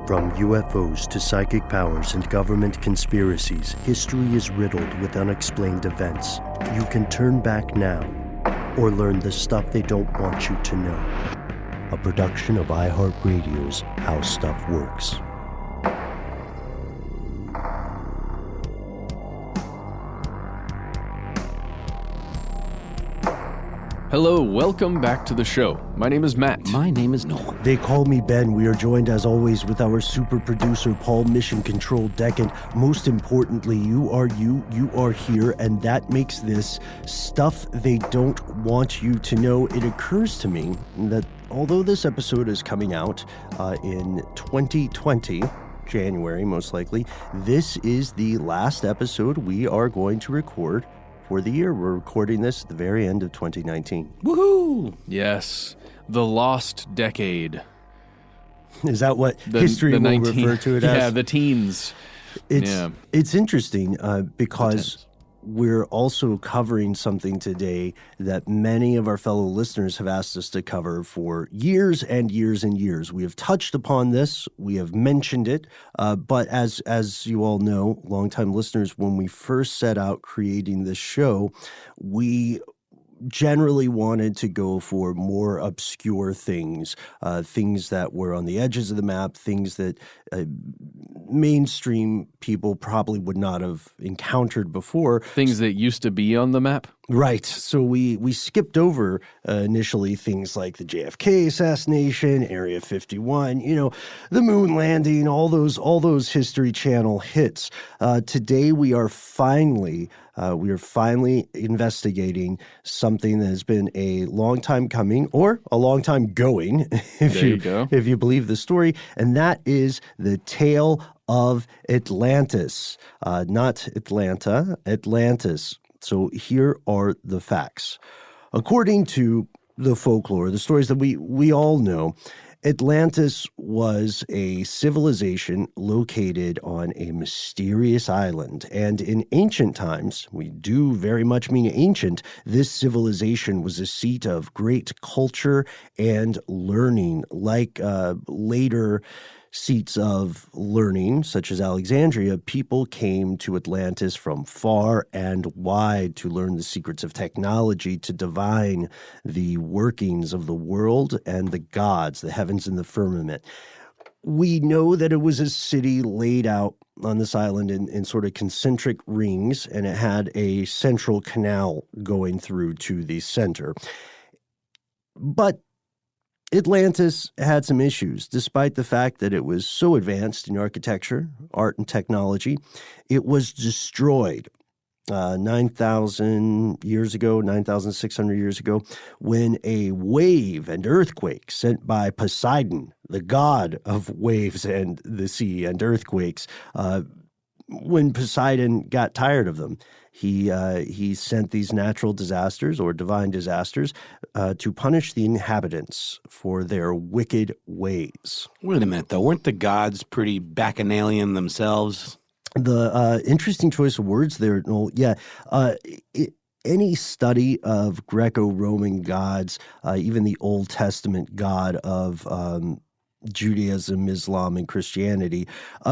From UFOs to psychic powers and government conspiracies, history is riddled with unexplained events. You can turn back now or learn the stuff they don't want you to know. A production of iHeartRadio's How Stuff Works. Hello, welcome back to the show. My name is Matt. My name is Noel. They call me Ben. We are joined as always with our super producer, Paul Mission Control Decant. Most importantly, you are here, and that makes this stuff they don't want you to know. It occurs to me that although this episode is coming out in 2020, January most likely, this is the last episode we are going to record for the year. We're recording this at the very end of 2019. Woohoo! Yes, the lost decade. Is that what history will refer to it as? Yeah, the teens. It's interesting because we're also covering something today that many of our fellow listeners have asked us to cover for years and years and years. We have touched upon this. We have mentioned it. But as you all know, longtime listeners, when we first set out creating this show, we generally wanted to go for more obscure things, things that were on the edges of the map, things that mainstream people probably would not have encountered before. Things that used to be on the map? Right. So we skipped over initially things like the JFK assassination, Area 51, the moon landing, all those History Channel hits. Today we are finally investigating something that has been a long time coming or a long time going, if you believe the story, and that is the tale of Atlantis. Not Atlanta, Atlantis. So here are the facts. According to the folklore, the stories that we all know, Atlantis was a civilization located on a mysterious island. And in ancient times, we do very much mean ancient, this civilization was a seat of great culture and learning, like later seats of learning, such as Alexandria. People came to Atlantis from far and wide to learn the secrets of technology, to divine the workings of the world and the gods, the heavens and the firmament. We know that it was a city laid out on this island in sort of concentric rings, and it had a central canal going through to the center. But Atlantis had some issues. Despite the fact that it was so advanced in architecture, art, and technology, it was destroyed 9,000 years ago, 9,600 years ago, when a wave and earthquake sent by Poseidon, the god of waves and the sea and earthquakes, when Poseidon got tired of them, he sent these natural disasters or divine disasters to punish the inhabitants for their wicked ways. Wait a minute, though. Weren't the gods pretty bacchanalian themselves? The interesting choice of words there, Noel. Yeah. Any study of Greco-Roman gods, even the Old Testament god of Judaism, Islam, and Christianity,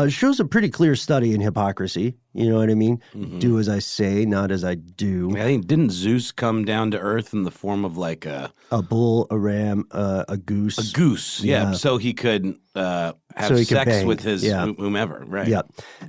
shows a pretty clear study in hypocrisy. You know what I mean? Mm-hmm. Do as I say, not as I do. I think, didn't Zeus come down to earth in the form of like a bull, a ram, a goose? A goose, yeah. So he could have sex with his whomever, right? Yeah.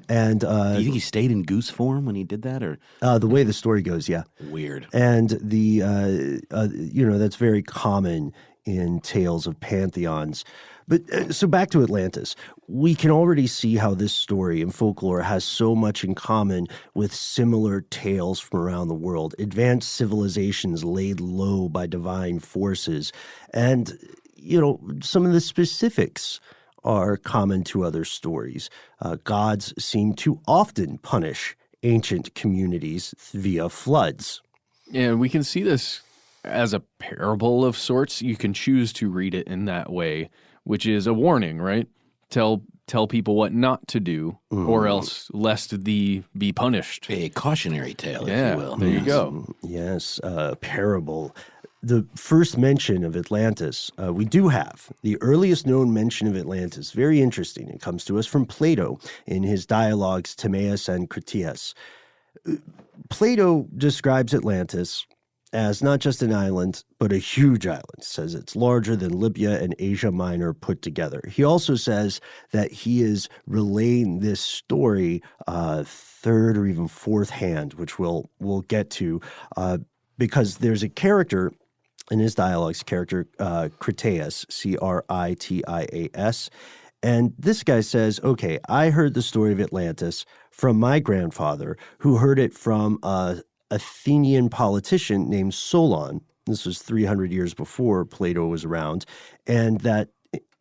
And do you think he stayed in goose form when he did that, or the way the story goes? Yeah. Weird. And the that's very common in tales of pantheons. But so back to Atlantis, we can already see how this story and folklore has so much in common with similar tales from around the world. Advanced civilizations laid low by divine forces. And, some of the specifics are common to other stories. Gods seem to often punish ancient communities via floods. Yeah, we can see this as a parable of sorts. You can choose to read it in that way, which is a warning, right? Tell people what not to do, or else lest thee be punished. A cautionary tale, if you will. There you go. Yes, parable. the first mention of Atlantis, we do have the earliest known mention of Atlantis. Very interesting. It comes to us from Plato in his dialogues Timaeus and Critias. Plato describes Atlantis as not just an island, but a huge island. Says it's larger than Libya and Asia Minor put together. He also says that he is relaying this story third or even fourth hand, which we'll get to, because there's a character in his dialogues, Critias, Critias, and this guy says, okay, I heard the story of Atlantis from my grandfather, who heard it from a Athenian politician named Solon. This was 300 years before Plato was around, and that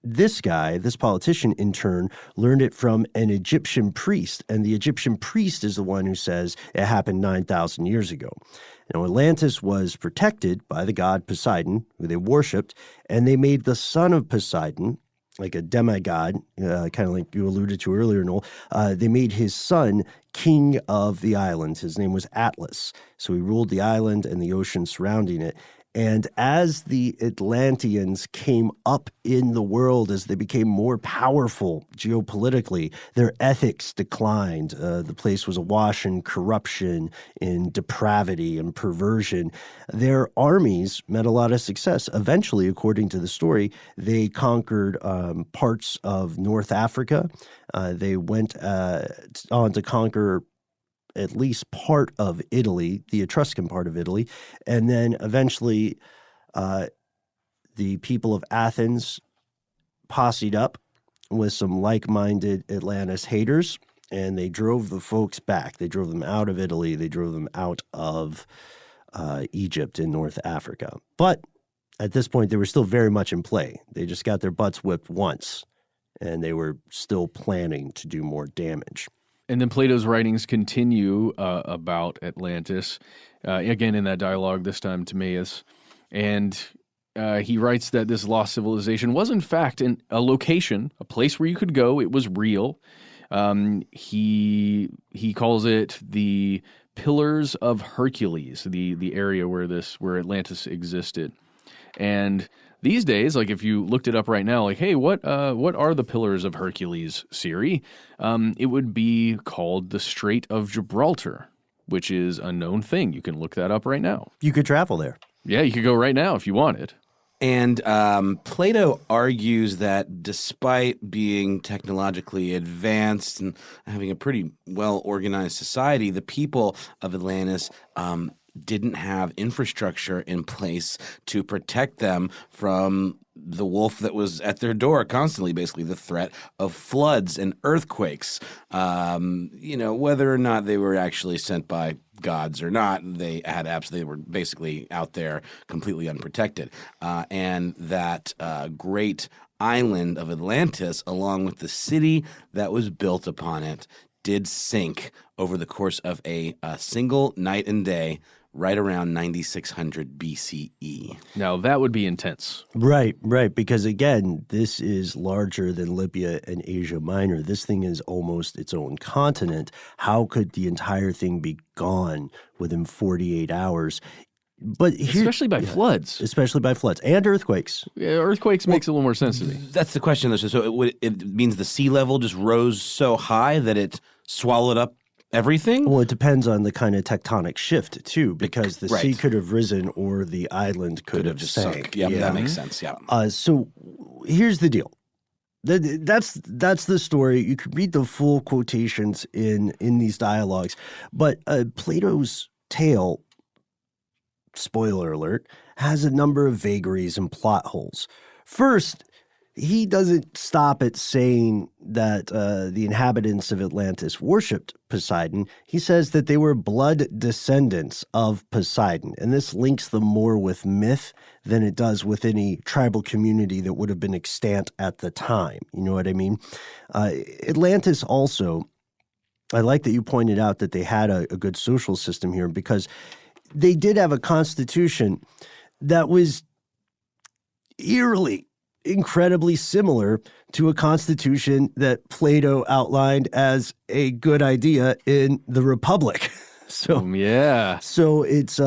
this guy, this politician, in turn, learned it from an Egyptian priest, and the Egyptian priest is the one who says it happened 9,000 years ago. Now, Atlantis was protected by the god Poseidon, who they worshipped, and they made the son of Poseidon, like a demigod, kind of like you alluded to earlier, Noel. They made his son king of the island. His name was Atlas. So he ruled the island and the ocean surrounding it. And as the Atlanteans came up in the world, as they became more powerful geopolitically, their ethics declined. The place was awash in corruption, in depravity and perversion. Their armies met a lot of success. Eventually, according to the story, they conquered parts of North Africa. They went on to conquer at least part of Italy, the Etruscan part of Italy, and then eventually the people of Athens posseed up with some like-minded Atlantis haters, and they drove the folks back. They drove them out of Italy. They drove them out of Egypt in North Africa. But at this point, they were still very much in play. They just got their butts whipped once, and they were still planning to do more damage. And then Plato's writings continue about Atlantis, again in that dialogue, this time Timaeus. And he writes that this lost civilization was in fact a location, a place where you could go. It was real. He calls it the Pillars of Hercules, the area where Atlantis existed. And these days, like if you looked it up right now, like, hey, what are the Pillars of Hercules, Siri? It would be called the Strait of Gibraltar, which is a known thing. You can look that up right now. You could travel there. Yeah, you could go right now if you wanted. And Plato argues that despite being technologically advanced and having a pretty well-organized society, the people of Atlantis didn't have infrastructure in place to protect them from the wolf that was at their door constantly, basically the threat of floods and earthquakes. Whether or not they were actually sent by gods or not, they were basically out there completely unprotected. And that great island of Atlantis, along with the city that was built upon it, did sink over the course of a single night and day, right around 9600 BCE. Now, that would be intense. Right, because again, this is larger than Libya and Asia Minor. This thing is almost its own continent. How could the entire thing be gone within 48 hours? But especially by floods. Especially by floods and earthquakes. Yeah, earthquakes makes a little more sense to me. That's the question. So it means the sea level just rose so high that it swallowed up everything? Well, it depends on the kind of tectonic shift, too, because the sea could have risen or the island could have just sank. Sunk. Yeah, that makes sense, yeah. So here's the deal. That's the story. You could read the full quotations in these dialogues. But Plato's tale, spoiler alert, has a number of vagaries and plot holes. First, he doesn't stop at saying that the inhabitants of Atlantis worshipped Poseidon. He says that they were blood descendants of Poseidon, and this links them more with myth than it does with any tribal community that would have been extant at the time. You know what I mean? Atlantis also, I like that you pointed out that they had a good social system here, because they did have a constitution that was eerily incredibly similar to a constitution that Plato outlined as a good idea in the Republic. So yeah. So it's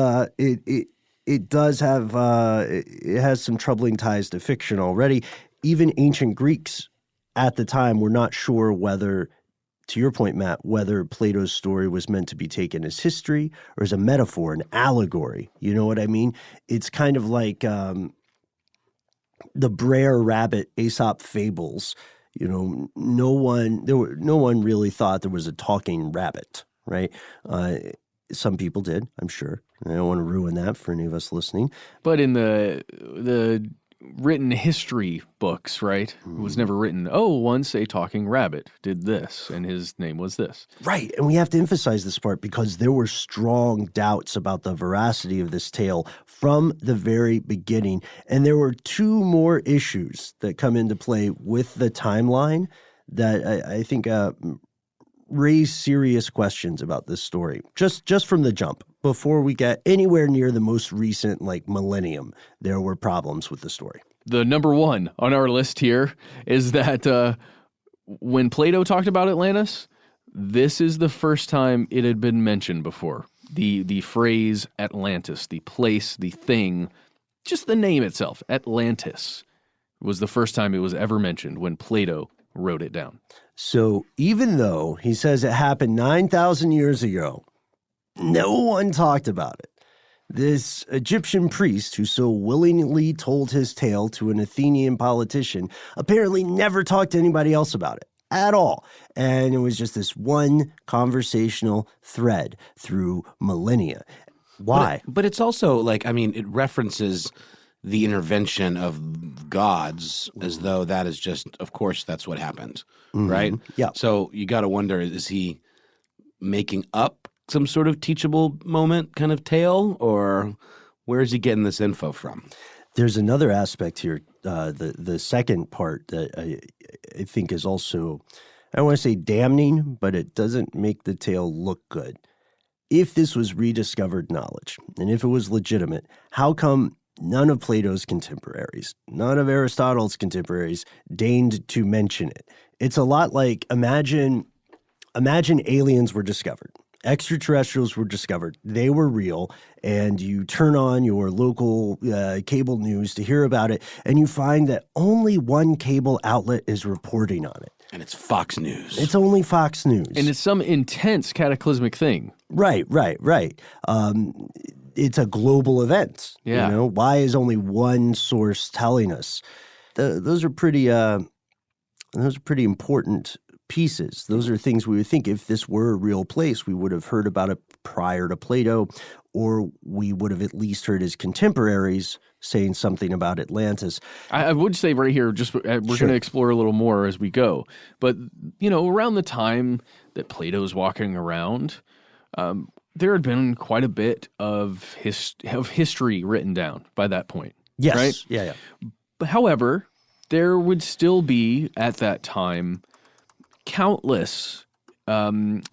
it does have it has some troubling ties to fiction already. Even ancient Greeks at the time were not sure whether, to your point, Matt, whether Plato's story was meant to be taken as history or as a metaphor, an allegory. You know what I mean? It's kind of like the Brer Rabbit Aesop fables. No one really thought there was a talking rabbit, right? Some people did, I'm sure. I don't want to ruin that for any of us listening. But in the written history books, right? It was never written, once a talking rabbit did this, and his name was this. Right, and we have to emphasize this part because there were strong doubts about the veracity of this tale from the very beginning. And there were two more issues that come into play with the timeline that I think raise serious questions about this story, just from the jump. Before we get anywhere near the most recent, millennium, there were problems with the story. The number one on our list here is that when Plato talked about Atlantis, this is the first time it had been mentioned before. The phrase Atlantis, the place, the thing, just the name itself, Atlantis, was the first time it was ever mentioned when Plato wrote it down. So even though he says it happened 9,000 years ago, no one talked about it. This Egyptian priest who so willingly told his tale to an Athenian politician apparently never talked to anybody else about it at all. And it was just this one conversational thread through millennia. Why? But it's also it references the intervention of gods as though that is just, of course, that's what happened, right? Yeah. So you got to wonder, is he making up some sort of teachable moment kind of tale, or where is he getting this info from? There's another aspect here, the second part that I think is also, I don't want to say damning, but it doesn't make the tale look good. If this was rediscovered knowledge, and if it was legitimate, how come none of Plato's contemporaries, none of Aristotle's contemporaries deigned to mention it? It's a lot like imagine aliens were discovered. Extraterrestrials were discovered. They were real, and you turn on your local cable news to hear about it, and you find that only one cable outlet is reporting on it. And it's Fox News. It's only Fox News. And it's some intense cataclysmic thing. Right. It's a global event. Yeah. Why is only one source telling us? Those are pretty important pieces. Those are things we would think if this were a real place, we would have heard about it prior to Plato, or we would have at least heard his contemporaries saying something about Atlantis. I would say right here, just we're going to explore a little more as we go. But, around the time that Plato's walking around, there had been quite a bit of history written down by that point. Yes. Right? Yeah. But however, there would still be, at that time, countless tales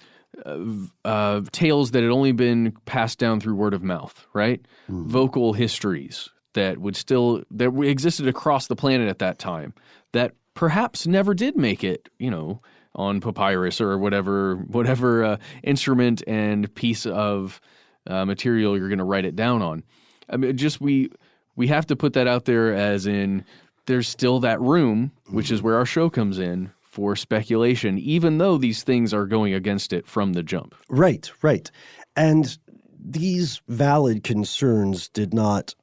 that had only been passed down through word of mouth, right? Mm. Vocal histories that existed across the planet at that time that perhaps never did make it, on papyrus or whatever instrument and piece of material you're going to write it down on. I mean, we have to put that out there as in there's still that room, which is where our show comes in, for speculation, even though these things are going against it from the jump. Right. And these valid concerns did not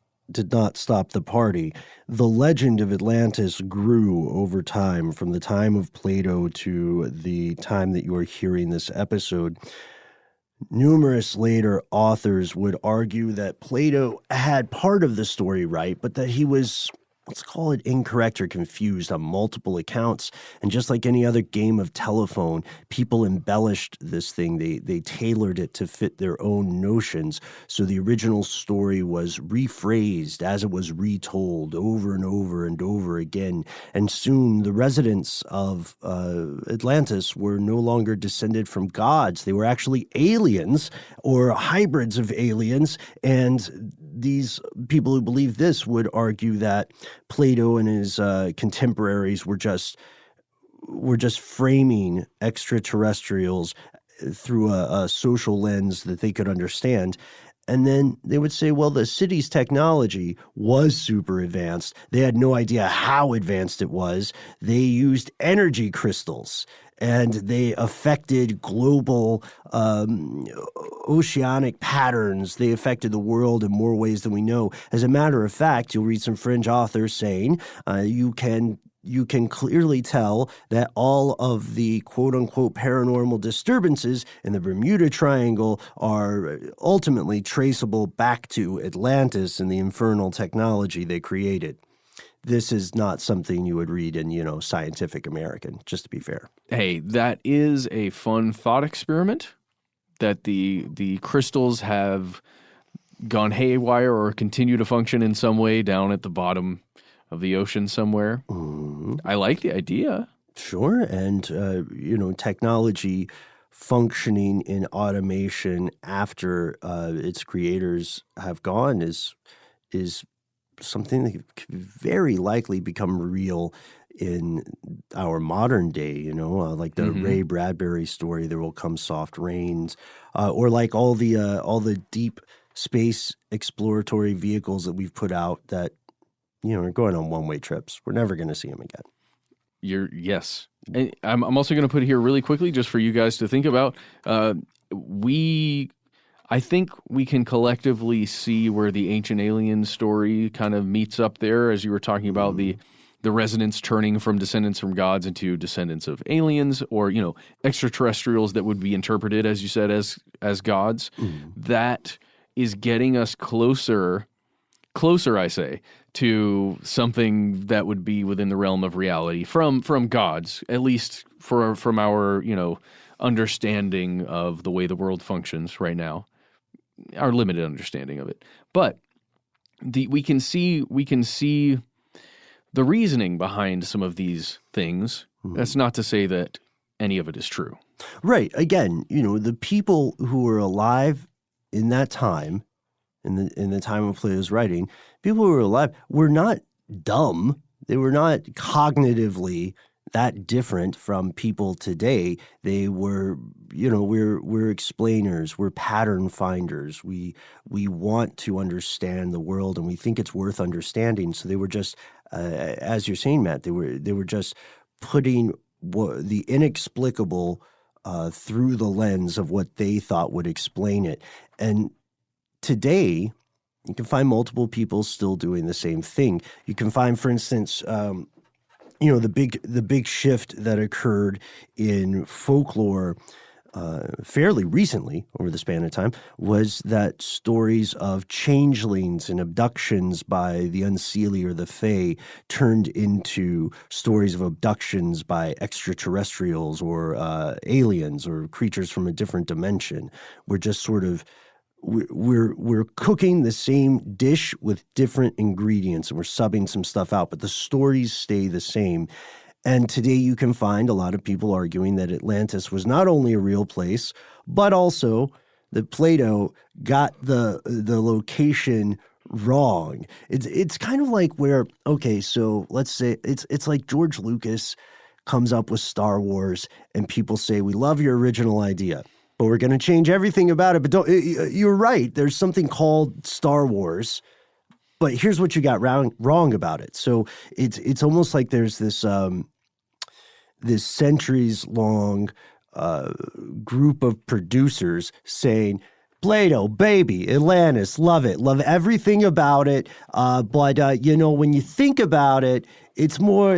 stop the party. The legend of Atlantis grew over time, from the time of Plato to the time that you are hearing this episode. Numerous later authors would argue that Plato had part of the story right, but that he was, let's call it, incorrect or confused on multiple accounts. And just like any other game of telephone, people embellished this thing. They tailored it to fit their own notions. So the original story was rephrased as it was retold over and over and over again. And soon the residents of Atlantis were no longer descended from gods. They were actually aliens or hybrids of aliens. And these people who believe this would argue that Plato and his contemporaries were just framing extraterrestrials through a social lens that they could understand. And then they would say, well, the city's technology was super advanced. They had no idea how advanced it was. They used energy crystals, and they affected global oceanic patterns. They affected the world in more ways than we know. As a matter of fact, you'll read some fringe authors saying you can clearly tell that all of the quote-unquote paranormal disturbances in the Bermuda Triangle are ultimately traceable back to Atlantis and the infernal technology they created. This is not something you would read in, Scientific American, just to be fair. Hey, that is a fun thought experiment that the crystals have gone haywire or continue to function in some way down at the bottom of the ocean somewhere. Mm-hmm. I like the idea. Sure. And, technology functioning in automation after its creators have gone is something that could very likely become real in our modern day, like the Ray Bradbury story, There Will Come Soft Rains, or like all the deep space exploratory vehicles that we've put out that are going on one-way trips. We're never going to see them again. Yes. And I'm also going to put here really quickly, just for you guys to think about. I think we can collectively see where the ancient alien story kind of meets up there, as you were talking about the resonance turning from descendants from gods into descendants of aliens, or extraterrestrials that would be interpreted, as you said, as gods. That is getting us closer, I say, to something that would be within the realm of reality from gods, at least from our understanding of the way the world functions right now, our limited understanding of it. But we can see the reasoning behind some of these things. That's not to say that any of it is true. Right. Again, the people who were alive in that time, in the time of Plato's writing, people who were alive were not dumb. They were not cognitively that different from people today. They were, we're explainers, we're pattern finders. We want to understand the world, and we think it's worth understanding. So they were just, as you're saying, Matt, they were just putting the inexplicable through the lens of what they thought would explain it. And today, you can find multiple people still doing the same thing. You can find, for instance, the big shift that occurred in folklore fairly recently, over the span of time, was that stories of changelings and abductions by the unseelie or the fae turned into stories of abductions by extraterrestrials or aliens or creatures from a different dimension. We're just sort of we're cooking the same dish with different ingredients, and we're subbing some stuff out, but the stories stay the same. And today you can find a lot of people arguing that Atlantis was not only a real place, but also that Plato got the location wrong. It's kind of like where, okay, so let's say it's like George Lucas comes up with Star Wars and people say, we love your original idea, but we're going to change everything about it. But you're right. There's something called Star Wars, but here's what you got wrong about it. So it's almost like there's this this centuries-long group of producers saying, Plato, baby, Atlantis, love it, love everything about it. But when you think about it, it's more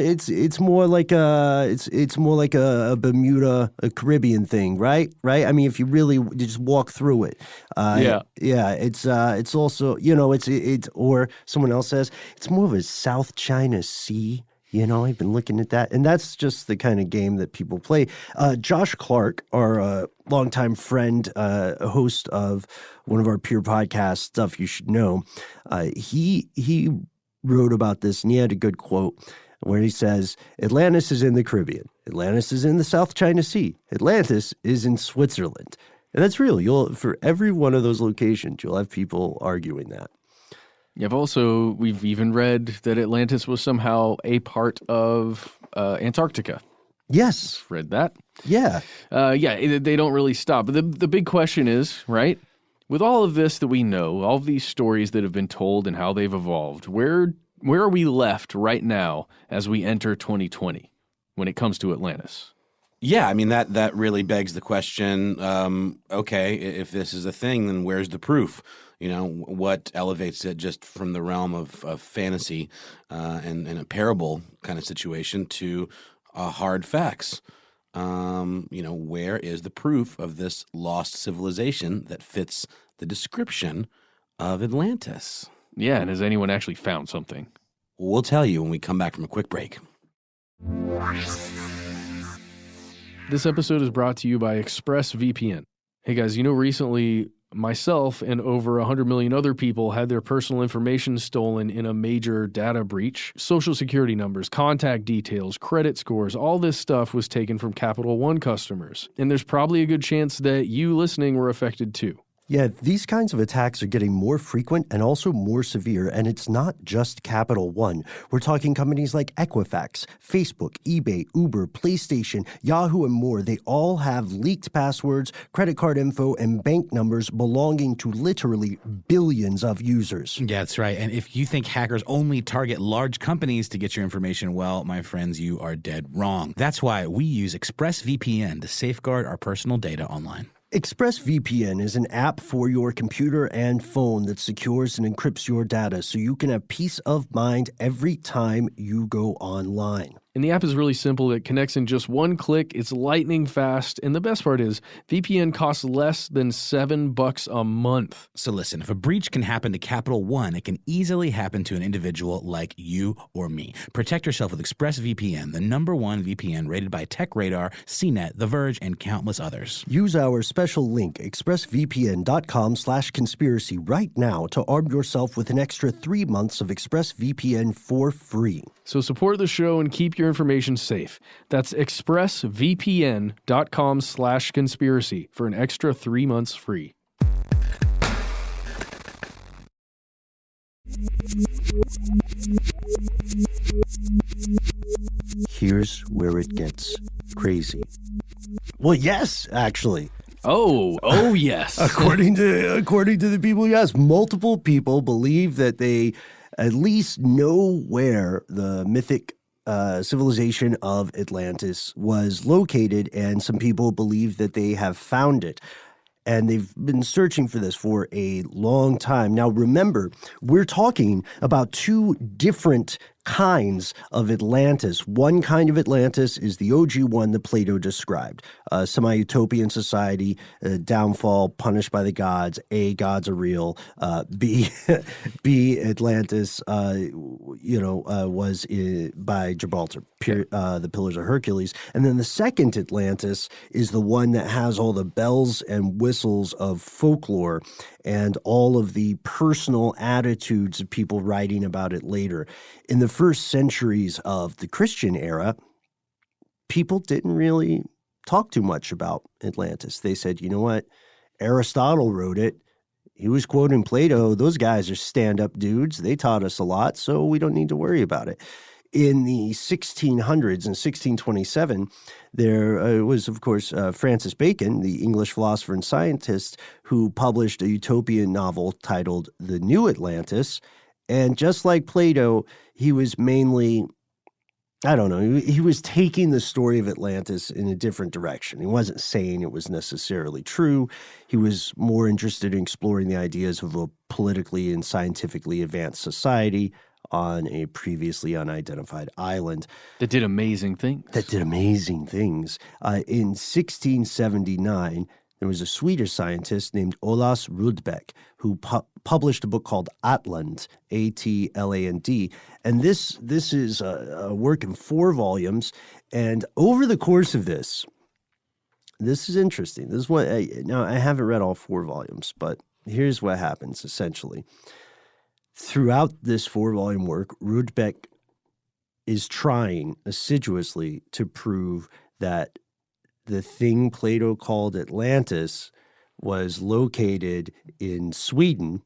like a Bermuda, a Caribbean thing, right? I mean, if you really just walk through it, yeah. It's also it's or someone else says it's more of a South China Sea. I've been looking at that, and that's just the kind of game that people play. Josh Clark, our longtime friend, host of one of our peer podcasts, Stuff You Should Know, he wrote about this, and he had a good quote where he says, Atlantis is in the Caribbean. Atlantis is in the South China Sea. Atlantis is in Switzerland. And that's real. For every one of those locations, you'll have people arguing that. We've even read that Atlantis was somehow a part of Antarctica. Yes. Read that. Yeah. They don't really stop. But the big question is, right, With all of this that we know, all of these stories that have been told and how they've evolved, where are we left right now as we enter 2020 when it comes to Atlantis? Yeah, I mean, that really begs the question, okay, if this is a thing, then where's the proof? You know, what elevates it just from the realm of fantasy and a parable kind of situation to hard facts? Where is the proof of this lost civilization that fits the description of Atlantis? Yeah, and has anyone actually found something? We'll tell you when we come back from a quick break. This episode is brought to you by ExpressVPN. Hey guys, recently myself and over 100 million other people had their personal information stolen in a major data breach. Social security numbers, contact details, credit scores, all this stuff was taken from Capital One customers. And there's probably a good chance that you listening were affected too. Yeah, these kinds of attacks are getting more frequent and also more severe, and it's not just Capital One. We're talking companies like Equifax, Facebook, eBay, Uber, PlayStation, Yahoo, and more. They all have leaked passwords, credit card info, and bank numbers belonging to literally billions of users. Yeah, that's right. And if you think hackers only target large companies to get your information, well, my friends, you are dead wrong. That's why we use ExpressVPN to safeguard our personal data online. ExpressVPN is an app for your computer and phone that secures and encrypts your data so you can have peace of mind every time you go online. And the app is really simple. It connects in just one click. It's lightning fast. And the best part is VPN costs less than $7 a month. So listen, if a breach can happen to Capital One, it can easily happen to an individual like you or me. Protect yourself with ExpressVPN, the #1 VPN rated by TechRadar, CNET, The Verge, and countless others. Use our special link, expressvpn.com/conspiracy right now to arm yourself with an extra 3 months of ExpressVPN for free. So support the show and keep your information safe. That's expressvpn.com/conspiracy for an extra 3 months free. Here's where it gets crazy. Well, yes, actually. Oh, yes. According to the people, yes, multiple people believe that they at least know where the mythic civilization of Atlantis was located, and some people believe that they have found it. And they've been searching for this for a long time. Now, remember, we're talking about two different kinds of Atlantis. One kind of Atlantis is the OG one that Plato described, a semi-utopian society, downfall, punished by the gods. A, gods are real. B, Atlantis, was by Gibraltar, the Pillars of Hercules. And then the second Atlantis is the one that has all the bells and whistles of folklore and all of the personal attitudes of people writing about it later. In the first centuries of the Christian era, people didn't really talk too much about Atlantis. They said, you know what? Aristotle wrote it. He was quoting Plato. Those guys are stand-up dudes. They taught us a lot, so we don't need to worry about it. In the 1600s, in 1627, there was, of course, Francis Bacon, the English philosopher and scientist, who published a utopian novel titled The New Atlantis. And just like Plato, he was mainly, he was taking the story of Atlantis in a different direction. He wasn't saying it was necessarily true. He was more interested in exploring the ideas of a politically and scientifically advanced society on a previously unidentified island. That did amazing things. In 1679, there was a Swedish scientist named Olaus Rudbeck who published a book called Atland, Atland. And this is a work in 4 volumes. And over the course of this is interesting. This is what now I haven't read all 4 volumes, but here's what happens essentially. Throughout this 4-volume work, Rudbeck is trying assiduously to prove that the thing Plato called Atlantis was located in Sweden,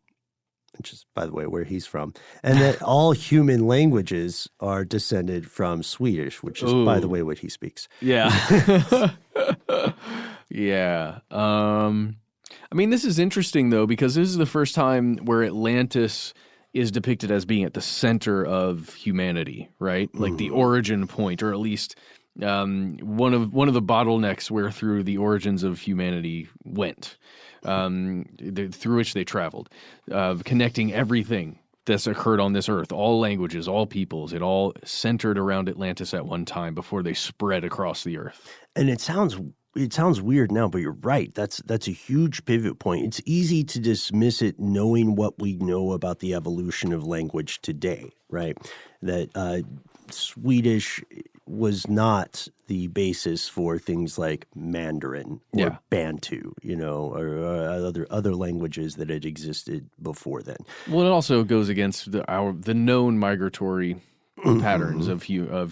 which is, by the way, where he's from, and that all human languages are descended from Swedish, which is, by the way, what he speaks. Yeah. Yeah. I mean, this is interesting, though, because this is the first time where Atlantis is depicted as being at the center of humanity, right? Like the origin point, or at least one of the bottlenecks where through the origins of humanity went, through which they traveled, connecting everything that's occurred on this earth, all languages, all peoples. It all centered around Atlantis at one time before they spread across the earth. And it sounds weird now, but you're right. That's a huge pivot point. It's easy to dismiss it knowing what we know about the evolution of language today, right? That Swedish was not the basis for things like Mandarin or Bantu, or other languages that had existed before then. Well, it also goes against the known migratory patterns of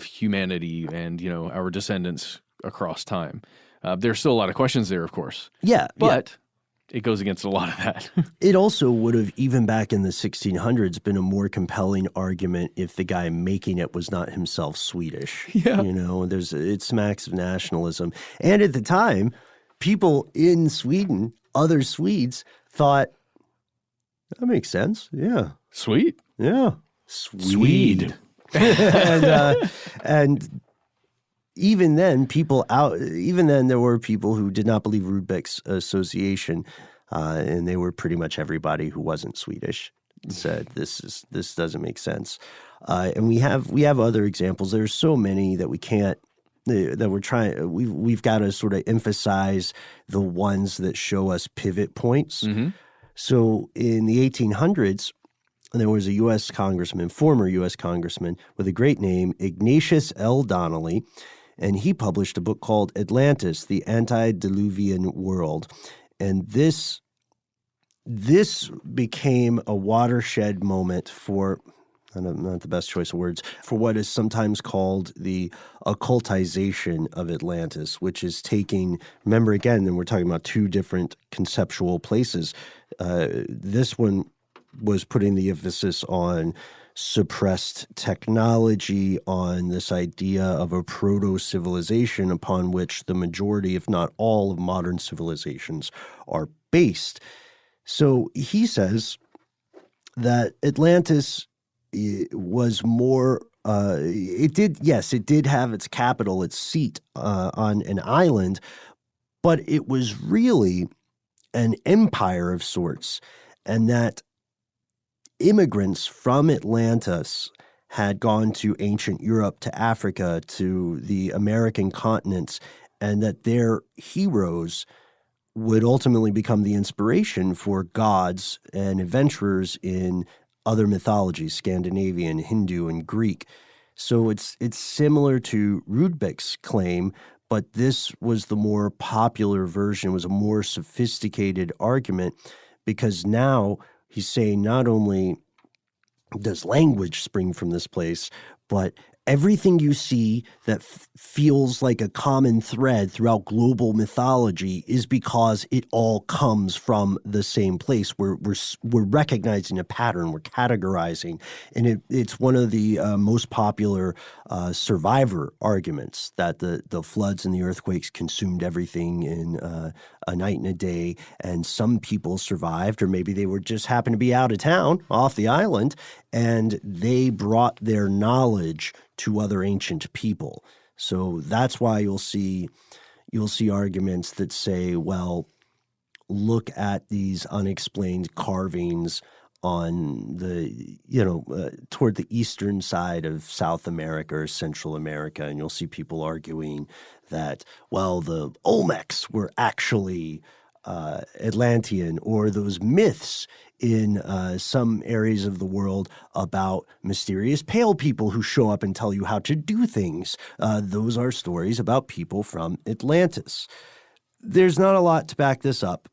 humanity and our descendants across time. There's still a lot of questions there, of course. Yeah, but it goes against a lot of that. It also would have, even back in the 1600s, been a more compelling argument if the guy making it was not himself Swedish. Yeah. It smacks of nationalism. And at the time, people in Sweden, other Swedes, thought, that makes sense. Yeah. Sweet. Yeah. Swede. And even then, there were people who did not believe Rudbeck's association, and they were pretty much everybody who wasn't Swedish said this doesn't make sense. And we have other examples. There's so many that we can't that we're trying. We've got to sort of emphasize the ones that show us pivot points. Mm-hmm. So in the 1800s. And there was a former U.S. congressman with a great name, Ignatius L. Donnelly, and he published a book called Atlantis, the Antediluvian World. And this became a watershed moment for, not the best choice of words, for what is sometimes called the occultization of Atlantis, which is taking, remember again, then we're talking about two different conceptual places. This one was putting the emphasis on suppressed technology, on this idea of a proto-civilization upon which the majority, if not all, of modern civilizations are based. So he says that Atlantis was more it did have its capital, its seat on an island, but it was really an empire of sorts, and that immigrants from Atlantis had gone to ancient Europe, to Africa, to the American continents, and that their heroes would ultimately become the inspiration for gods and adventurers in other mythologies, Scandinavian, Hindu, and Greek. So it's similar to Rudbeck's claim, but this was the more popular version, was a more sophisticated argument, because now he's saying not only does language spring from this place, but everything you see that feels like a common thread throughout global mythology is because it all comes from the same place. We're recognizing a pattern, we're categorizing, and it's one of the most popular survivor arguments, that the floods and the earthquakes consumed everything in a night and a day, and some people survived, or maybe they were just happened to be out of town, off the island, and they brought their knowledge to other ancient people. So that's why you'll see arguments that say, well, look at these unexplained carvings on the, toward the eastern side of South America or Central America, and you'll see people arguing that, well, the Olmecs were actually Atlantean, or those myths in some areas of the world about mysterious pale people who show up and tell you how to do things. Those are stories about people from Atlantis. There's not a lot to back this up,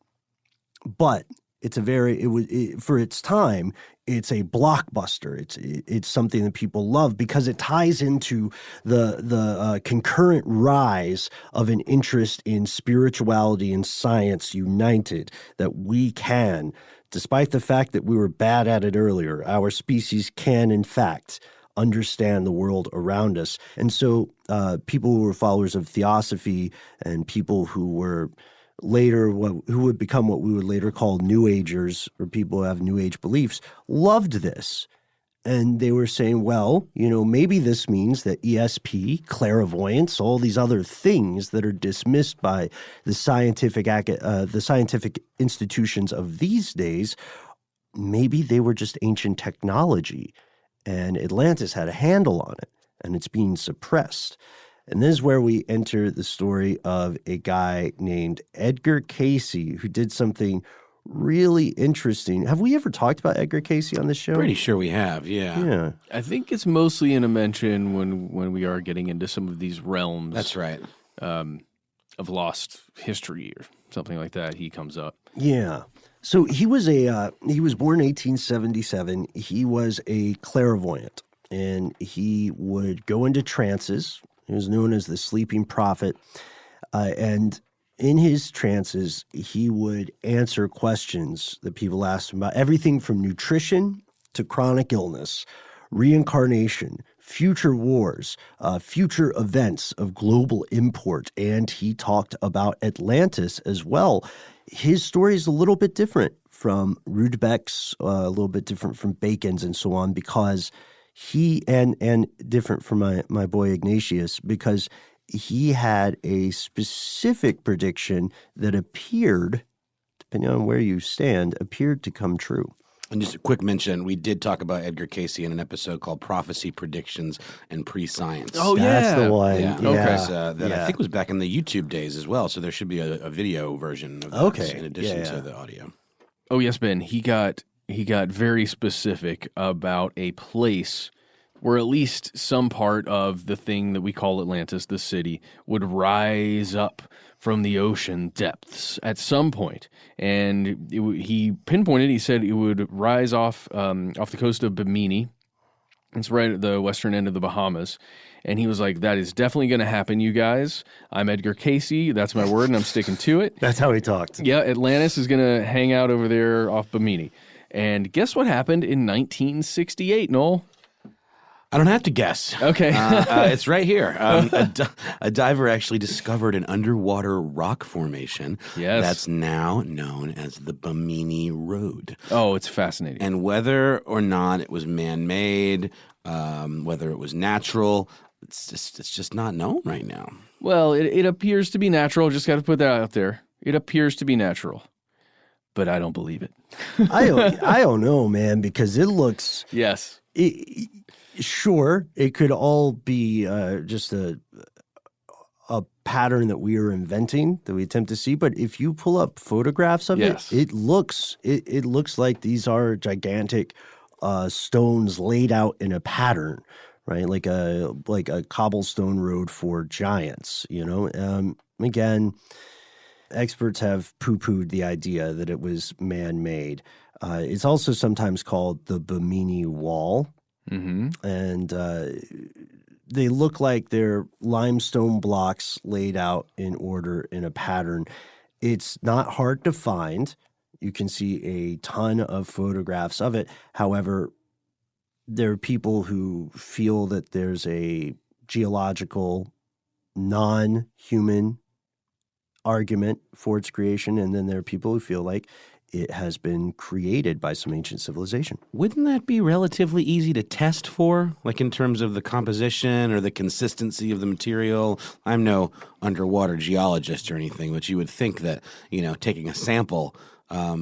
but for its time, it's a blockbuster. It's something that people love because it ties into the concurrent rise of an interest in spirituality and science united, that we can, despite the fact that we were bad at it earlier, our species can, in fact, understand the world around us. And so people who were followers of theosophy and people who were later who would become what we would later call New Agers, or people who have New Age beliefs, loved this. And they were saying, well, maybe this means that ESP, clairvoyance, all these other things that are dismissed by the scientific institutions of these days, maybe they were just ancient technology, and Atlantis had a handle on it, and it's being suppressed. And this is where we enter the story of a guy named Edgar Cayce, who did something really interesting. Have we ever talked about Edgar Cayce on this show? Pretty sure we have, yeah. I think it's mostly in a mention when we are getting into some of these realms. That's right. Of lost history or something like that. He comes up. Yeah. So he was born in 1877. He was a clairvoyant, and he would go into trances. He was known as the sleeping prophet, and in his trances, he would answer questions that people asked him about everything from nutrition to chronic illness, reincarnation, future wars, future events of global import, and he talked about Atlantis as well. His story is a little bit different from Rudbeck's, a little bit different from Bacon's and so on, because he and different from my boy Ignatius, because he had a specific prediction that appeared, depending on where you stand, appeared to come true. And just a quick mention, we did talk about Edgar Cayce in an episode called Prophecy, Predictions, and Pre-Science. Oh, That's the one. Yeah. Yeah. That I think was back in the YouTube days as well, so there should be a video version of that in addition to the audio. Oh, yes, Ben. He got very specific about a place where at least some part of the thing that we call Atlantis, the city, would rise up from the ocean depths at some point. And he pinpointed, he said it would rise off the coast of Bimini. It's right at the western end of the Bahamas. And he was like, that is definitely going to happen, you guys. I'm Edgar Cayce. That's my word, and I'm sticking to it. That's how he talked. Yeah, Atlantis is going to hang out over there off Bimini. And guess what happened in 1968, Noel? I don't have to guess. Okay. It's right here. A diver actually discovered an underwater rock formation that's now known as the Bimini Road. Oh, it's fascinating. And whether or not it was man-made, whether it was natural, it's just not known right now. Well, it appears to be natural. Just got to put that out there. It appears to be natural. But I don't believe it. I don't know, man, because it looks... Yes. Sure, it could all be just a pattern that we are inventing, that we attempt to see. But if you pull up photographs of it looks like these are gigantic stones laid out in a pattern, right? Like a cobblestone road for giants. Again, experts have poo-pooed the idea that it was man-made. It's also sometimes called the Bimini Wall. Mm-hmm. And they look like they're limestone blocks laid out in order in a pattern. It's not hard to find. You can see a ton of photographs of it. However, there are people who feel that there's a geological, non-human argument for its creation, and then there are people who feel like it has been created by some ancient civilization. Wouldn't that be relatively easy to test for, like in terms of the composition or the consistency of the material? I'm no underwater geologist or anything, but you would think that, taking a sample,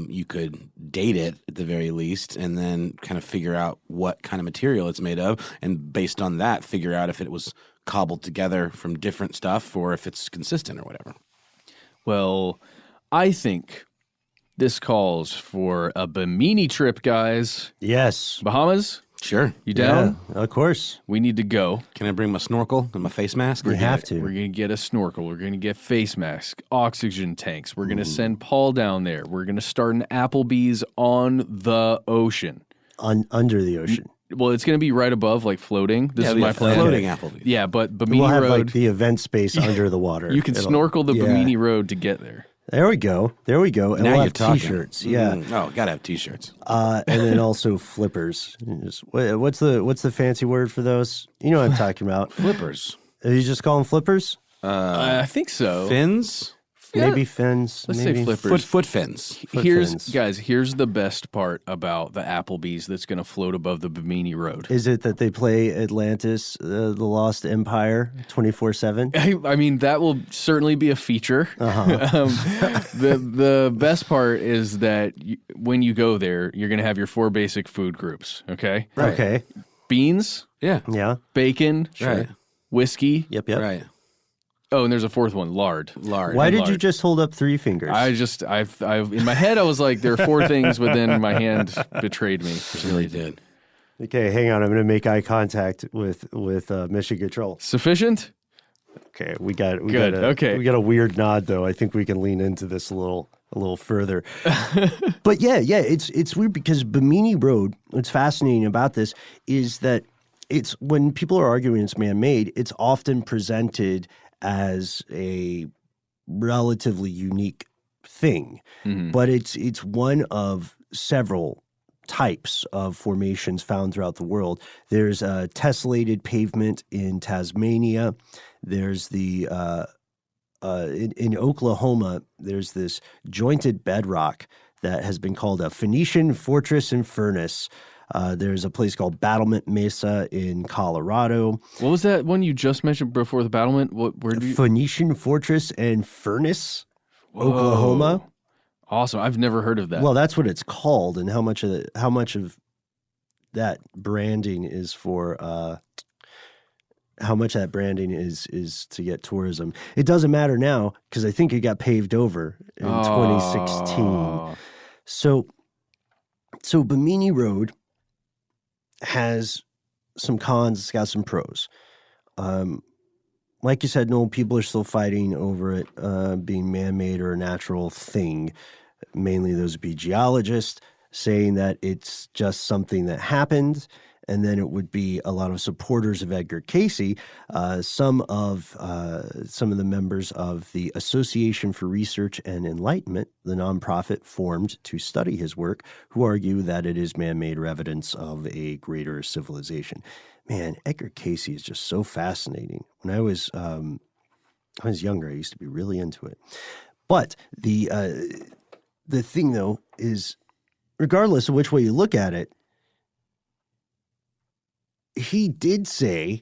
you could date it at the very least and then kind of figure out what kind of material it's made of, and based on that, figure out if it was cobbled together from different stuff or if it's consistent or whatever. Well, I think this calls for a Bimini trip, guys. Yes. Bahamas? Sure. You down? Yeah, of course. We need to go. Can I bring my snorkel and my face mask? We have to. We're going to get a snorkel. We're going to get face mask, oxygen tanks. We're going to send Paul down there. We're going to start an Applebee's on the ocean. Under the ocean. Well, it's going to be right above, like floating. This is my plan. Floating Applebee's. Yeah, but Bimini we'll have Road. like the event space under the water. You can snorkel the Bimini Road to get there. There we go. And now we'll you're have talking. T-shirts. Yeah. Oh, gotta have T-shirts. And then also flippers. What's the fancy word for those? You know what I'm talking about. Flippers. You just call them flippers? I think so. Fins? maybe fins. Let's maybe. say flippers. Foot fins. Here's the best part about the Applebee's that's going to float above the Bimini Road. Is it that they play Atlantis, the Lost Empire, 24/7? I mean, that will certainly be a feature. The best part is that when you go there, you're going to have your 4 basic food groups. Okay. Right. Okay. Beans. Yeah. Bacon. Right. Whiskey. Yep. Right. Oh, and there's a 4th one, lard. Why did you just hold up 3 fingers? I've in my head, I was like, there are 4 things, but then my hand betrayed me. It really did. Okay, hang on. I'm going to make eye contact with Mission Control. Sufficient? Okay, we got a weird nod though. I think we can lean into this a little further. But yeah, it's weird because Bimini Road, what's fascinating about this is that it's when people are arguing it's man-made, it's often presented as a relatively unique thing. Mm-hmm. But it's one of several types of formations found throughout the world. There's a tessellated pavement in Tasmania. There's the in Oklahoma, there's this jointed bedrock that has been called a Phoenician fortress and furnace. There's a place called Battlement Mesa in Colorado. What was that one you just mentioned before the battlement? Where do you... Phoenician fortress and furnace, Whoa. Oklahoma. Awesome! I've never heard of that. Well, that's what it's called, and how much of that branding is for how much that branding is to get tourism. It doesn't matter now because I think it got paved over in 2016. So Bimini Road has some cons. It's got some pros. Like you said, no, people are still fighting over it being man-made or a natural thing. Mainly those would be geologists saying that it's just something that happened. And then it would be a lot of supporters of Edgar Cayce, some of the members of the Association for Research and Enlightenment, the nonprofit formed to study his work, who argue that it is man-made or evidence of a greater civilization. Man, Edgar Cayce is just so fascinating. When I was younger, I used to be really into it. But the thing, though, is regardless of which way you look at it, he did say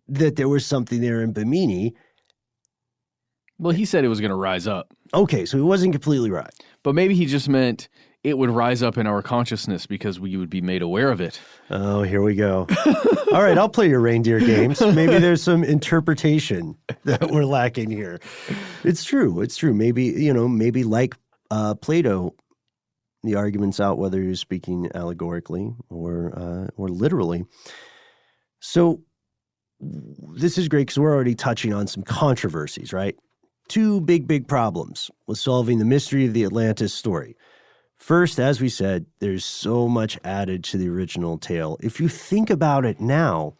that there was something there in Bimini. Well, he said it was going to rise up. Okay, so he wasn't completely right. But maybe he just meant it would rise up in our consciousness because we would be made aware of it. Oh, here we go. All right, I'll play your reindeer games. Maybe there's some interpretation that we're lacking here. It's true. Maybe like Plato, the argument's out whether he was speaking allegorically or literally. So this is great because we're already touching on some controversies, right? 2 big problems with solving the mystery of the Atlantis story. First, as we said, there's so much added to the original tale. If you think about it now,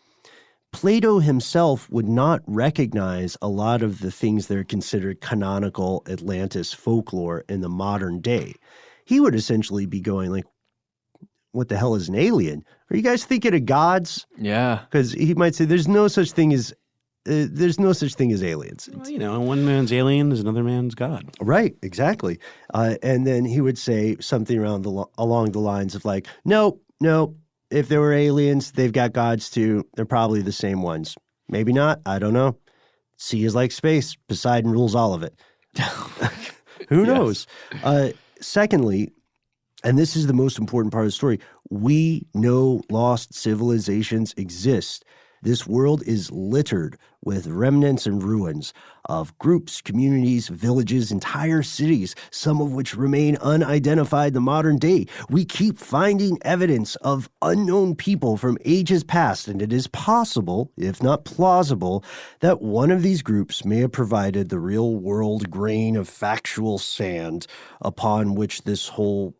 Plato himself would not recognize a lot of the things that are considered canonical Atlantis folklore in the modern day. He would essentially be going like, what the hell is an alien? Are you guys thinking of gods? Yeah. Because he might say there's no such thing as aliens. Well, one man's alien is another man's god. Right, exactly. And then he would say something along the lines of like, nope. If there were aliens, they've got gods too. They're probably the same ones. Maybe not. I don't know. Sea is like space. Poseidon rules all of it. Who knows? Secondly, and this is the most important part of the story, we know lost civilizations exist. This world is littered with remnants and ruins of groups, communities, villages, entire cities, some of which remain unidentified in the modern day. We keep finding evidence of unknown people from ages past, and it is possible, if not plausible, that one of these groups may have provided the real-world grain of factual sand upon which this whole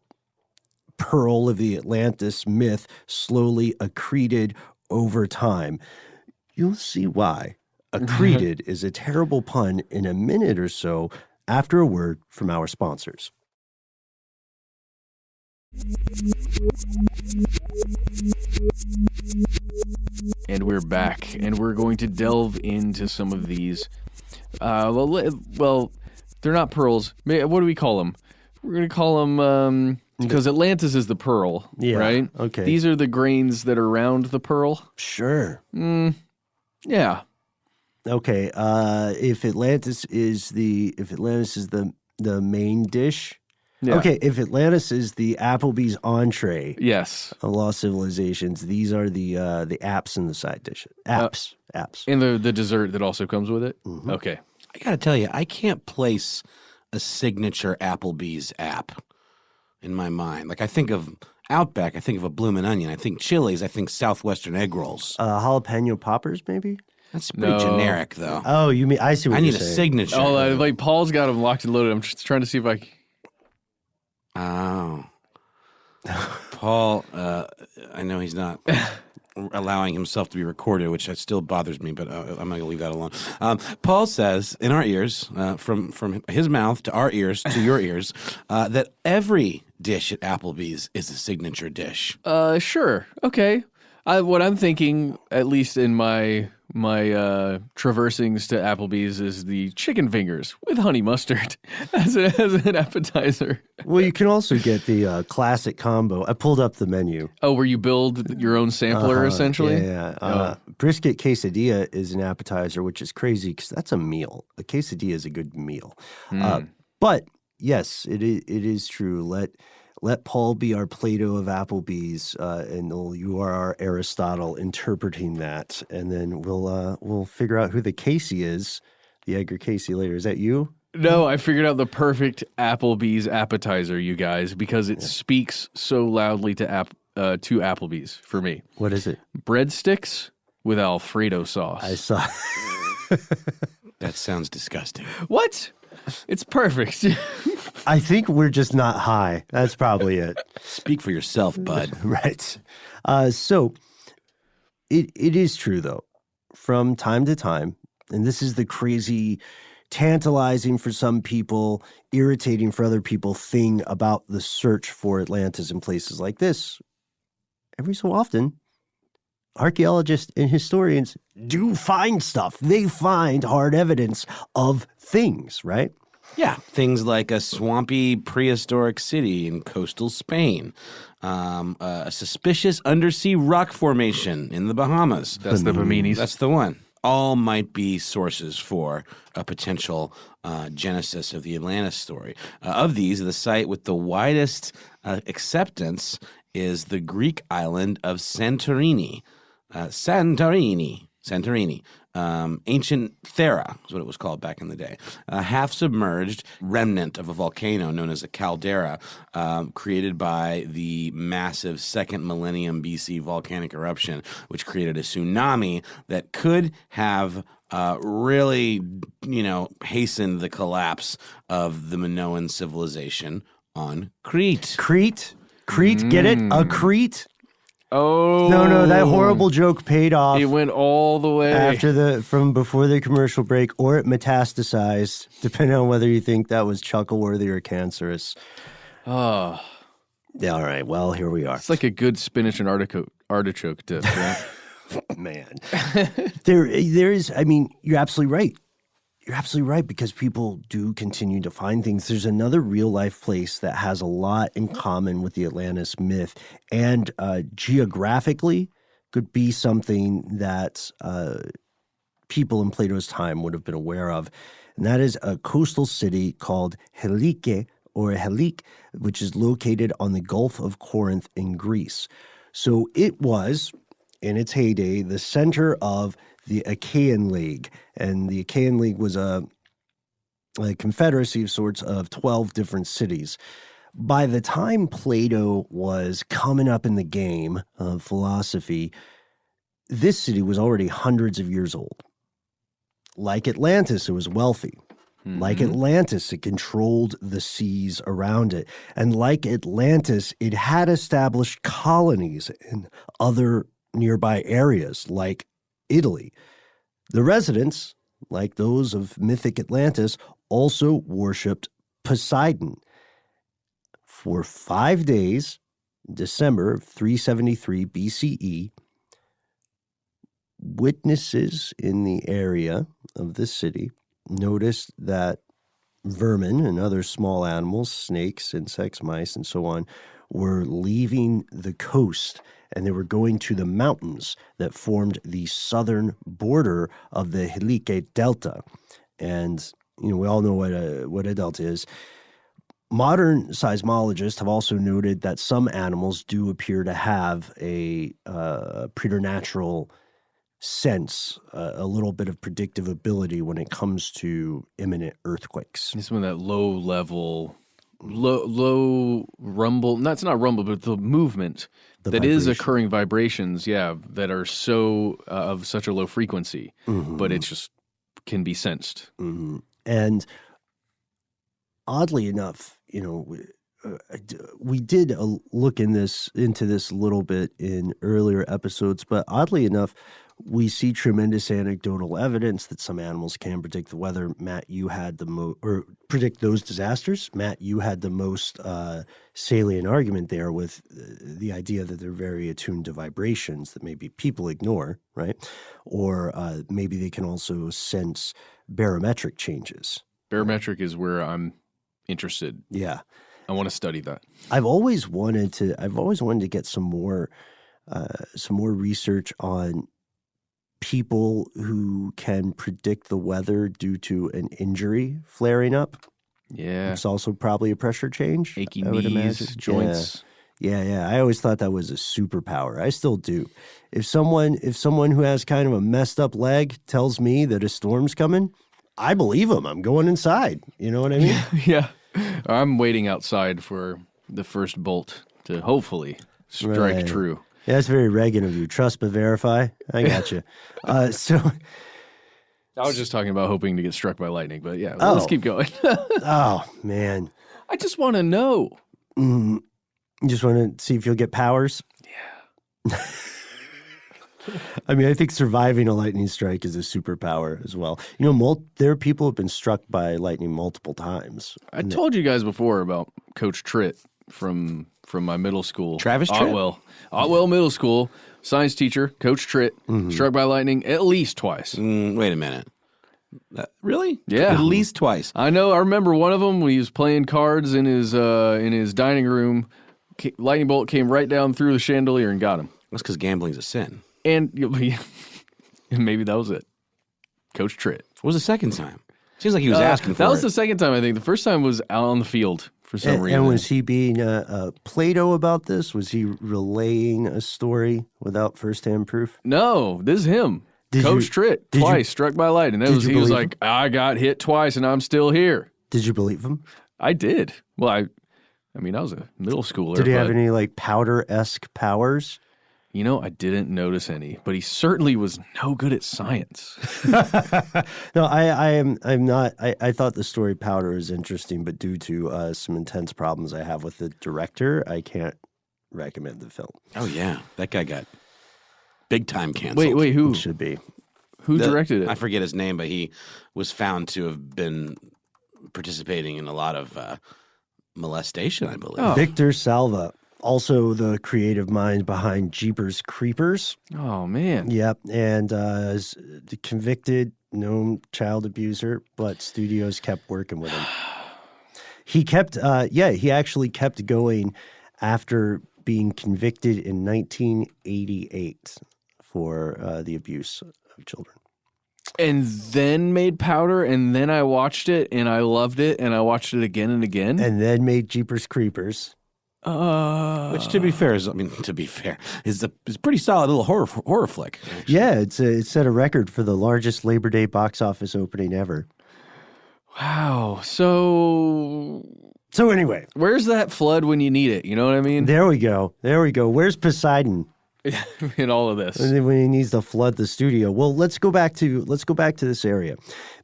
pearl of the Atlantis myth slowly accreted over time. You'll see why. Accreted is a terrible pun in a minute or so after a word from our sponsors. And we're back, and we're going to delve into some of these, They're not pearls. What do we call them? We're going to call them, because Atlantis is the pearl, right? Okay. These are the grains that are around the pearl. Sure. Yeah. Okay. If Atlantis is the main dish. Yeah. Okay. If Atlantis is the Applebee's entree. Yes. Of lost civilizations, these are the apps and the side dishes. Apps. And the dessert that also comes with it. Mm-hmm. Okay. I got to tell you, I can't place a signature Applebee's app in my mind. Like I think of Outback, I think of a Bloomin' Onion. I think Chili's, I think Southwestern egg rolls. Jalapeno poppers, maybe? That's pretty generic, though. Oh, you mean I see what you're saying. I need a signature. Oh, like Paul's got them locked and loaded. I'm just trying to see if I. Oh, Paul. I know he's not allowing himself to be recorded, which still bothers me, but I'm not going to leave that alone. Paul says in our ears, from his mouth to our ears to your ears, that every dish at Applebee's is a signature dish. Sure. Okay. What I'm thinking, at least in my traversing's to Applebee's, is the chicken fingers with honey mustard as an appetizer. Well, you can also get the classic combo. I pulled up the menu. Oh, where you build your own sampler, essentially? Yeah. Brisket quesadilla is an appetizer, which is crazy because that's a meal. A quesadilla is a good meal. But, yes, it is true. Let Paul be our Plato of Applebee's, and you are our Aristotle interpreting that, and then we'll figure out who the Casey is, the Edgar Casey later. Is that you? No, I figured out the perfect Applebee's appetizer, you guys, because it speaks so loudly to Applebee's for me. What is it? Breadsticks with Alfredo sauce. I saw. That sounds disgusting. What? It's perfect. I think we're just not high. That's probably it. Speak for yourself, bud. Right. So it is true, though, from time to time, and this is the crazy, tantalizing for some people, irritating for other people thing about the search for Atlantis in places like this. Every so often, archaeologists and historians do find stuff. They find hard evidence of things, right? Yeah, things like a swampy prehistoric city in coastal Spain, a suspicious undersea rock formation in the Bahamas. That's the Biminis. That's the one. All might be sources for a potential genesis of the Atlantis story. Of these, the site with the widest acceptance is the Greek island of Santorini. Ancient Thera is what it was called back in the day. A half-submerged remnant of a volcano known as a caldera created by the massive 2nd millennium BC volcanic eruption, which created a tsunami that could have really, hastened the collapse of the Minoan civilization on Crete. Crete? Get it? A Crete? Oh no! That horrible joke paid off. It went all the way from before the commercial break, or it metastasized, depending on whether you think that was chuckle-worthy or cancerous. Oh, yeah. All right. Well, here we are. It's like a good spinach and artichoke dip. Right? Man, there is. I mean, you're absolutely right. You're absolutely right, because people do continue to find things. There's another real-life place that has a lot in common with the Atlantis myth, and geographically could be something that people in Plato's time would have been aware of, and that is a coastal city called Helike, which is located on the Gulf of Corinth in Greece. So it was, in its heyday, the center of the Achaean League. And the Achaean League was a confederacy of sorts of 12 different cities. By the time Plato was coming up in the game of philosophy, this city was already hundreds of years old. Like Atlantis, it was wealthy. Mm-hmm. Like Atlantis, it controlled the seas around it. And like Atlantis, it had established colonies in other nearby areas, like Italy. The residents, like those of mythic Atlantis, also worshipped Poseidon. For 5 days, December of 373 BCE, witnesses in the area of this city noticed that vermin and other small animals, snakes, insects, mice, and so on, were leaving the coast, and they were going to the mountains that formed the southern border of the Helike Delta. And, we all know what a delta is. Modern seismologists have also noted that some animals do appear to have a preternatural sense, a little bit of predictive ability when it comes to imminent earthquakes. Some of that low rumble, it's not rumble, but the movement that is occurring, vibrations, that are so of such a low frequency, but it just can be sensed. Mm-hmm. And oddly enough, we did look into this a little bit in earlier episodes, but oddly enough, we see tremendous anecdotal evidence that some animals can predict the weather. Matt, you had or predict those disasters. Matt, you had the most salient argument there with the idea that they're very attuned to vibrations that maybe people ignore, right? Or maybe they can also sense barometric changes. Barometric is where I'm interested. Yeah. I want to study that. I've always wanted to get some more research on people who can predict the weather due to an injury flaring up. Yeah. It's also probably a pressure change. Achy I would knees, imagine. joints. Yeah. I always thought that was a superpower. I still do. If someone who has kind of a messed up leg tells me that a storm's coming, I believe them. I'm going inside. You know what I mean? Yeah. I'm waiting outside for the first bolt to hopefully strike true. Yeah, that's very Reagan of you. Trust but verify. I got you. So I was just talking about hoping to get struck by lightning, but let's keep going. Oh, man. I just want to know. You just want to see if you'll get powers? Yeah. I mean, I think surviving a lightning strike is a superpower as well. There are people who have been struck by lightning multiple times. I told you guys before about Coach Tritt from my middle school. Travis Tritt? Otwell Middle School, science teacher, Coach Tritt, struck by lightning at least twice. Wait a minute. Really? Yeah. At least twice. I know. I remember one of them when he was playing cards in his dining room. Lightning bolt came right down through the chandelier and got him. That's because gambling's a sin. And maybe that was it. Coach Tritt. What was the second time? Seems like he was asking for that was it. the second time, I think. The first time was out on the field for some reason. And was he being Plato about this? Was he relaying a story without firsthand proof? No, this is him. Coach Tritt, twice struck by lightning. He was like, I got hit twice and I'm still here. Did you believe him? I did. Well, I mean, I was a middle schooler. Did he have any like powder-esque powers? I didn't notice any, but he certainly was no good at science. No, I'm not. I thought the story Powder is interesting, but due to some intense problems I have with the director, I can't recommend the film. Oh, yeah. That guy got big time canceled. Wait, who? It should be. Who directed it? I forget his name, but he was found to have been participating in a lot of molestation, I believe. Oh. Victor Salva. Also the creative mind behind Jeepers Creepers. Oh, man. Yep. And is the convicted, known child abuser, but studios kept working with him. He actually kept going after being convicted in 1988 for the abuse of children. And then made Powder, and then I watched it, and I loved it, and I watched it again and again. And then made Jeepers Creepers. Which, to be fair, is a pretty solid little horror flick. Actually. Yeah, it set a record for the largest Labor Day box office opening ever. Wow. So anyway, where's that flood when you need it? You know what I mean? There we go. Where's Poseidon in all of this? When he needs to flood the studio. Well, let's go back to this area,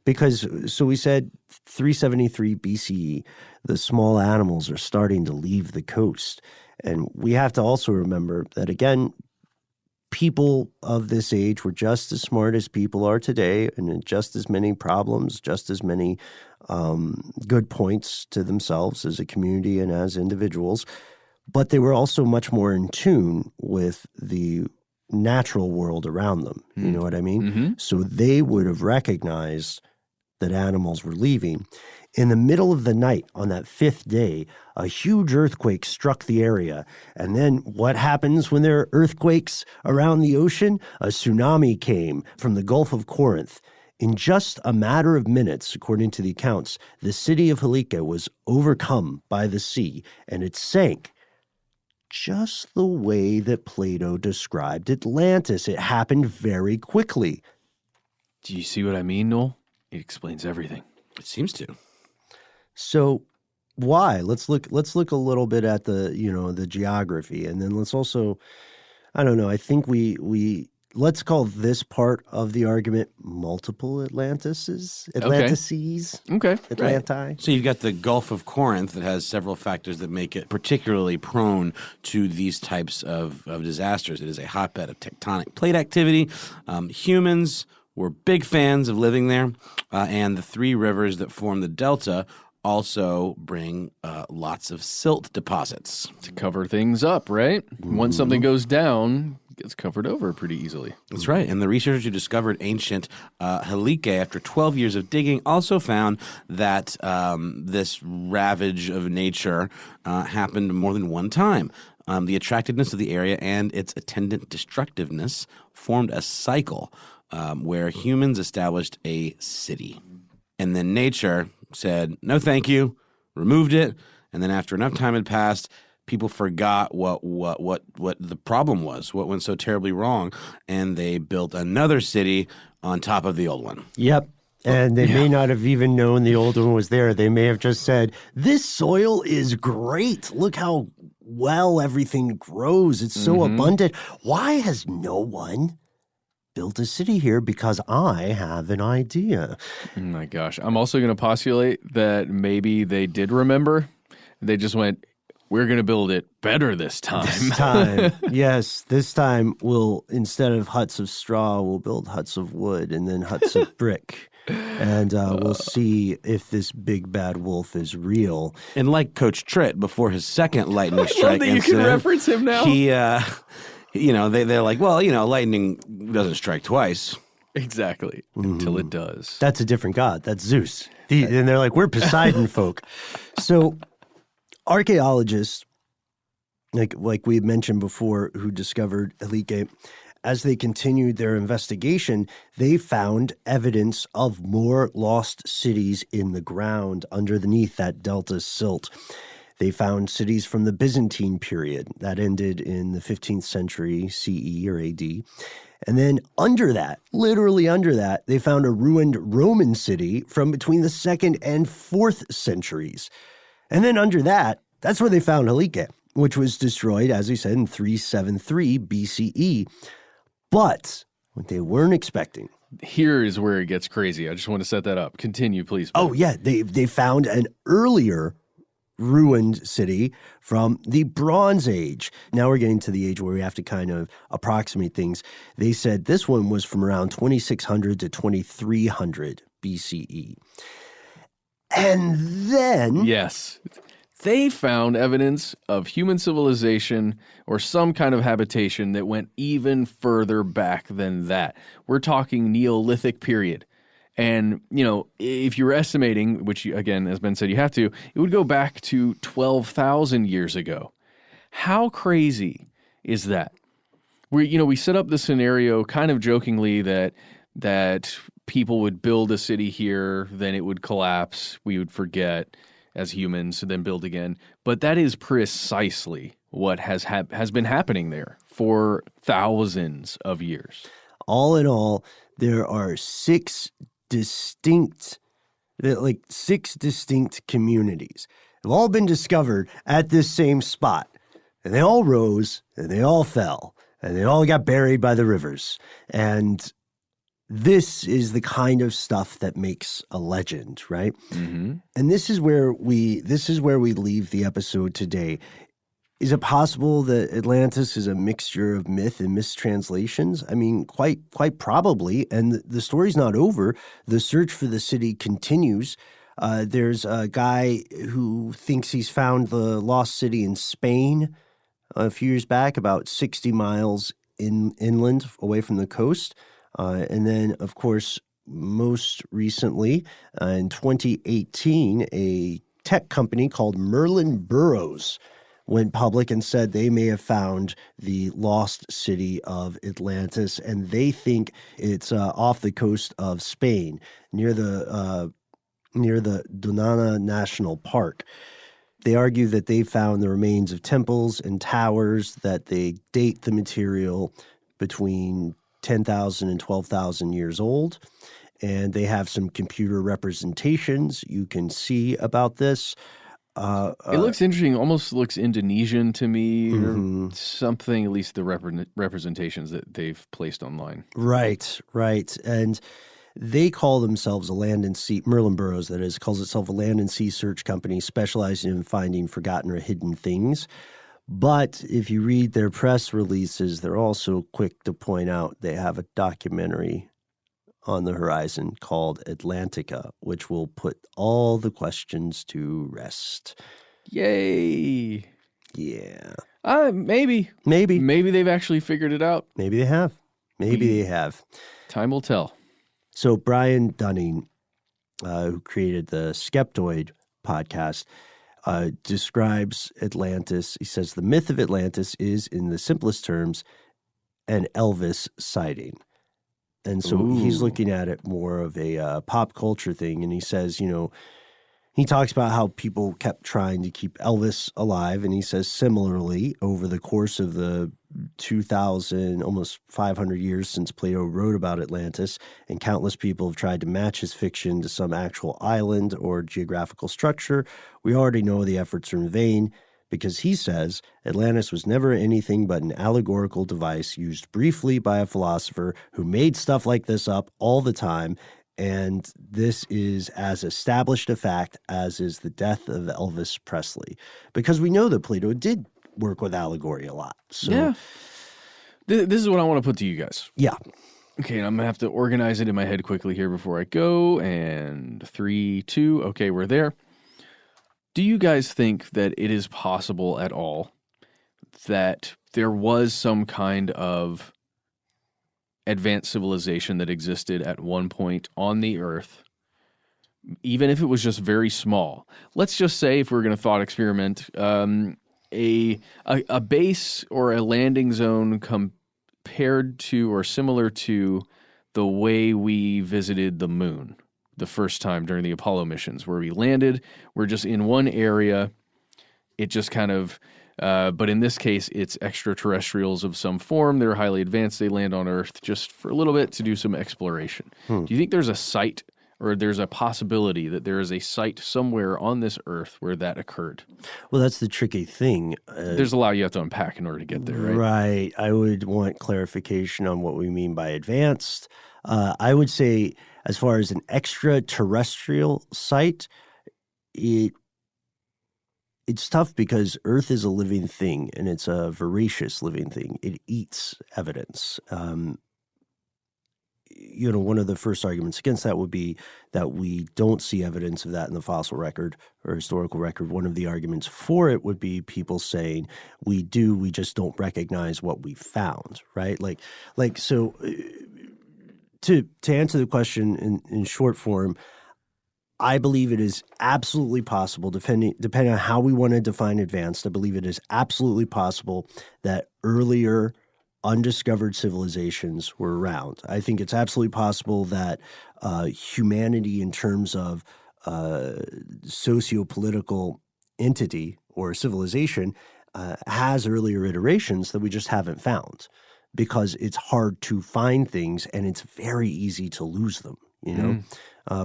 because we said 373 BCE. The small animals are starting to leave the coast. And we have to also remember that, again, people of this age were just as smart as people are today, and just as many problems, just as many good points to themselves as a community and as individuals. But they were also much more in tune with the natural world around them. You know what I mean? Mm-hmm. So they would have recognized that animals were leaving. In the middle of the night on that 5th day, a huge earthquake struck the area. And then what happens when there are earthquakes around the ocean? A tsunami came from the Gulf of Corinth. In just a matter of minutes, according to the accounts, the city of Helike was overcome by the sea, and it sank just the way that Plato described Atlantis. It happened very quickly. Do you see what I mean, Noel? It explains everything. It seems to. So why? Let's look a little bit at the geography, and then let's also, I don't know, I think we let's call this part of the argument multiple Atlantises. Okay. Atlanti. Right. So you've got the Gulf of Corinth that has several factors that make it particularly prone to these types of disasters. It is a hotbed of tectonic plate activity. Humans were big fans of living there, and the 3 rivers that form the delta also bring lots of silt deposits. To cover things up, right? Once something goes down, it gets covered over pretty easily. That's right. And the researchers who discovered ancient Helike after 12 years of digging also found that this ravage of nature happened more than one time. The attractiveness of the area and its attendant destructiveness formed a cycle where humans established a city. And then nature said, no thank you, removed it, and then after enough time had passed, people forgot what the problem was, what went so terribly wrong, and they built another city on top of the old one. Yep. And they may not have even known the old one was there. They may have just said, this soil is great. Look how well everything grows. It's so abundant. Why has no one built a city here? Because I have an idea. Oh my gosh. I'm also going to postulate that maybe they did remember. They just went, we're going to build it better this time. Yes. This time we'll, instead of huts of straw, we'll build huts of wood and then huts of brick. And we'll see if this big bad wolf is real. And like Coach Tritt, before his second lightning strike incident, you can reference him now. He, they're like, well, lightning doesn't strike twice. Exactly. Until it does. That's a different god. That's Zeus. And they're like, we're Poseidon folk. So archaeologists, like we had mentioned before, who discovered Helike, as they continued their investigation, they found evidence of more lost cities in the ground underneath that delta silt. They found cities from the Byzantine period that ended in the 15th century CE or AD. And then under that, literally under that, they found a ruined Roman city from between the 2nd and 4th centuries. And then under that, that's where they found Helike, which was destroyed, as we said, in 373 BCE. But what they weren't expecting. Here is where it gets crazy. I just want to set that up. Continue, please. Oh, yeah. They found an earlier ruined city from the Bronze Age. Now we're getting to the age where we have to kind of approximate things. They said this one was from around 2600 to 2300 BCE. And then... Yes. They found evidence of human civilization or some kind of habitation that went even further back than that. We're talking Neolithic period. And, if you're estimating, which, again, as Ben said, you have to, it would go back to 12,000 years ago. How crazy is that? We set up the scenario kind of jokingly that people would build a city here, then it would collapse, we would forget as humans, then build again. But that is precisely what has been happening there for thousands of years. All in all, there are six distinct communities have all been discovered at this same spot. And they all rose, and they all fell, and they all got buried by the rivers. And this is the kind of stuff that makes a legend, right? Mm-hmm. And this is where we leave the episode today. Is it possible that Atlantis is a mixture of myth and mistranslations? I mean, quite probably. And the story's not over. The search for the city continues. There's a guy who thinks he's found the lost city in Spain a few years back, about 60 miles inland away from the coast. And then, of course, most recently, in 2018, a tech company called Merlin Burroughs went public and said they may have found the lost city of Atlantis, and they think it's off the coast of Spain, near the Donana National Park. They argue that they found the remains of temples and towers, that they date the material between 10,000 and 12,000 years old, and they have some computer representations you can see about this. It looks interesting. Almost looks Indonesian to me, or something. At least the representations that they've placed online. Right. And they call themselves a land and sea. Merlin Burroughs, that is, calls itself a land and sea search company specializing in finding forgotten or hidden things. But if you read their press releases, they're also quick to point out they have a documentary on the horizon called Atlantica, which will put all the questions to rest. Yay! Yeah. Maybe they've actually figured it out. Maybe they have. They have. Time will tell. So Brian Dunning, who created the Skeptoid podcast, describes Atlantis. He says the myth of Atlantis is, in the simplest terms, an Elvis sighting. And so he's looking at it more of a pop culture thing. And he says, he talks about how people kept trying to keep Elvis alive. And he says, similarly, over the course of the 2,000, almost 500 years since Plato wrote about Atlantis, and countless people have tried to match his fiction to some actual island or geographical structure, we already know the efforts are in vain, because he says Atlantis was never anything but an allegorical device used briefly by a philosopher who made stuff like this up all the time, and this is as established a fact as is the death of Elvis Presley. Because we know that Plato did work with allegory a lot. So, yeah. This is what I want to put to you guys. Yeah. Okay, and I'm going to have to organize it in my head quickly here before I go. And 3, 2, okay, we're there. Do you guys think that it is possible at all that there was some kind of advanced civilization that existed at one point on the Earth, even if it was just very small? Let's just say, if we're going to thought experiment, a base or a landing zone compared to or similar to the way we visited the moon the first time during the Apollo missions, where we landed, we're just in one area. It just kind of, but in this case, it's extraterrestrials of some form. They're highly advanced. They land on Earth just for a little bit to do some exploration. Do you think there's a site, or there's a possibility that there is a site somewhere on this Earth where that occurred? Well, that's the tricky thing. There's a lot you have to unpack in order to get there, right? Right. I would want clarification on what we mean by advanced. I would say, as far as an extraterrestrial site, it's tough because Earth is a living thing, and it's a voracious living thing. It eats evidence. One of the first arguments against that would be that we don't see evidence of that in the fossil record or historical record. One of the arguments for it would be people saying we do, we just don't recognize what we found, right? So to answer the question in short form, I believe it is absolutely possible, depending on how we want to define advanced, I believe it is absolutely possible that earlier undiscovered civilizations were around. I think it's absolutely possible that humanity, in terms of socio-political entity or civilization, has earlier iterations that we just haven't found, because it's hard to find things and it's very easy to lose them,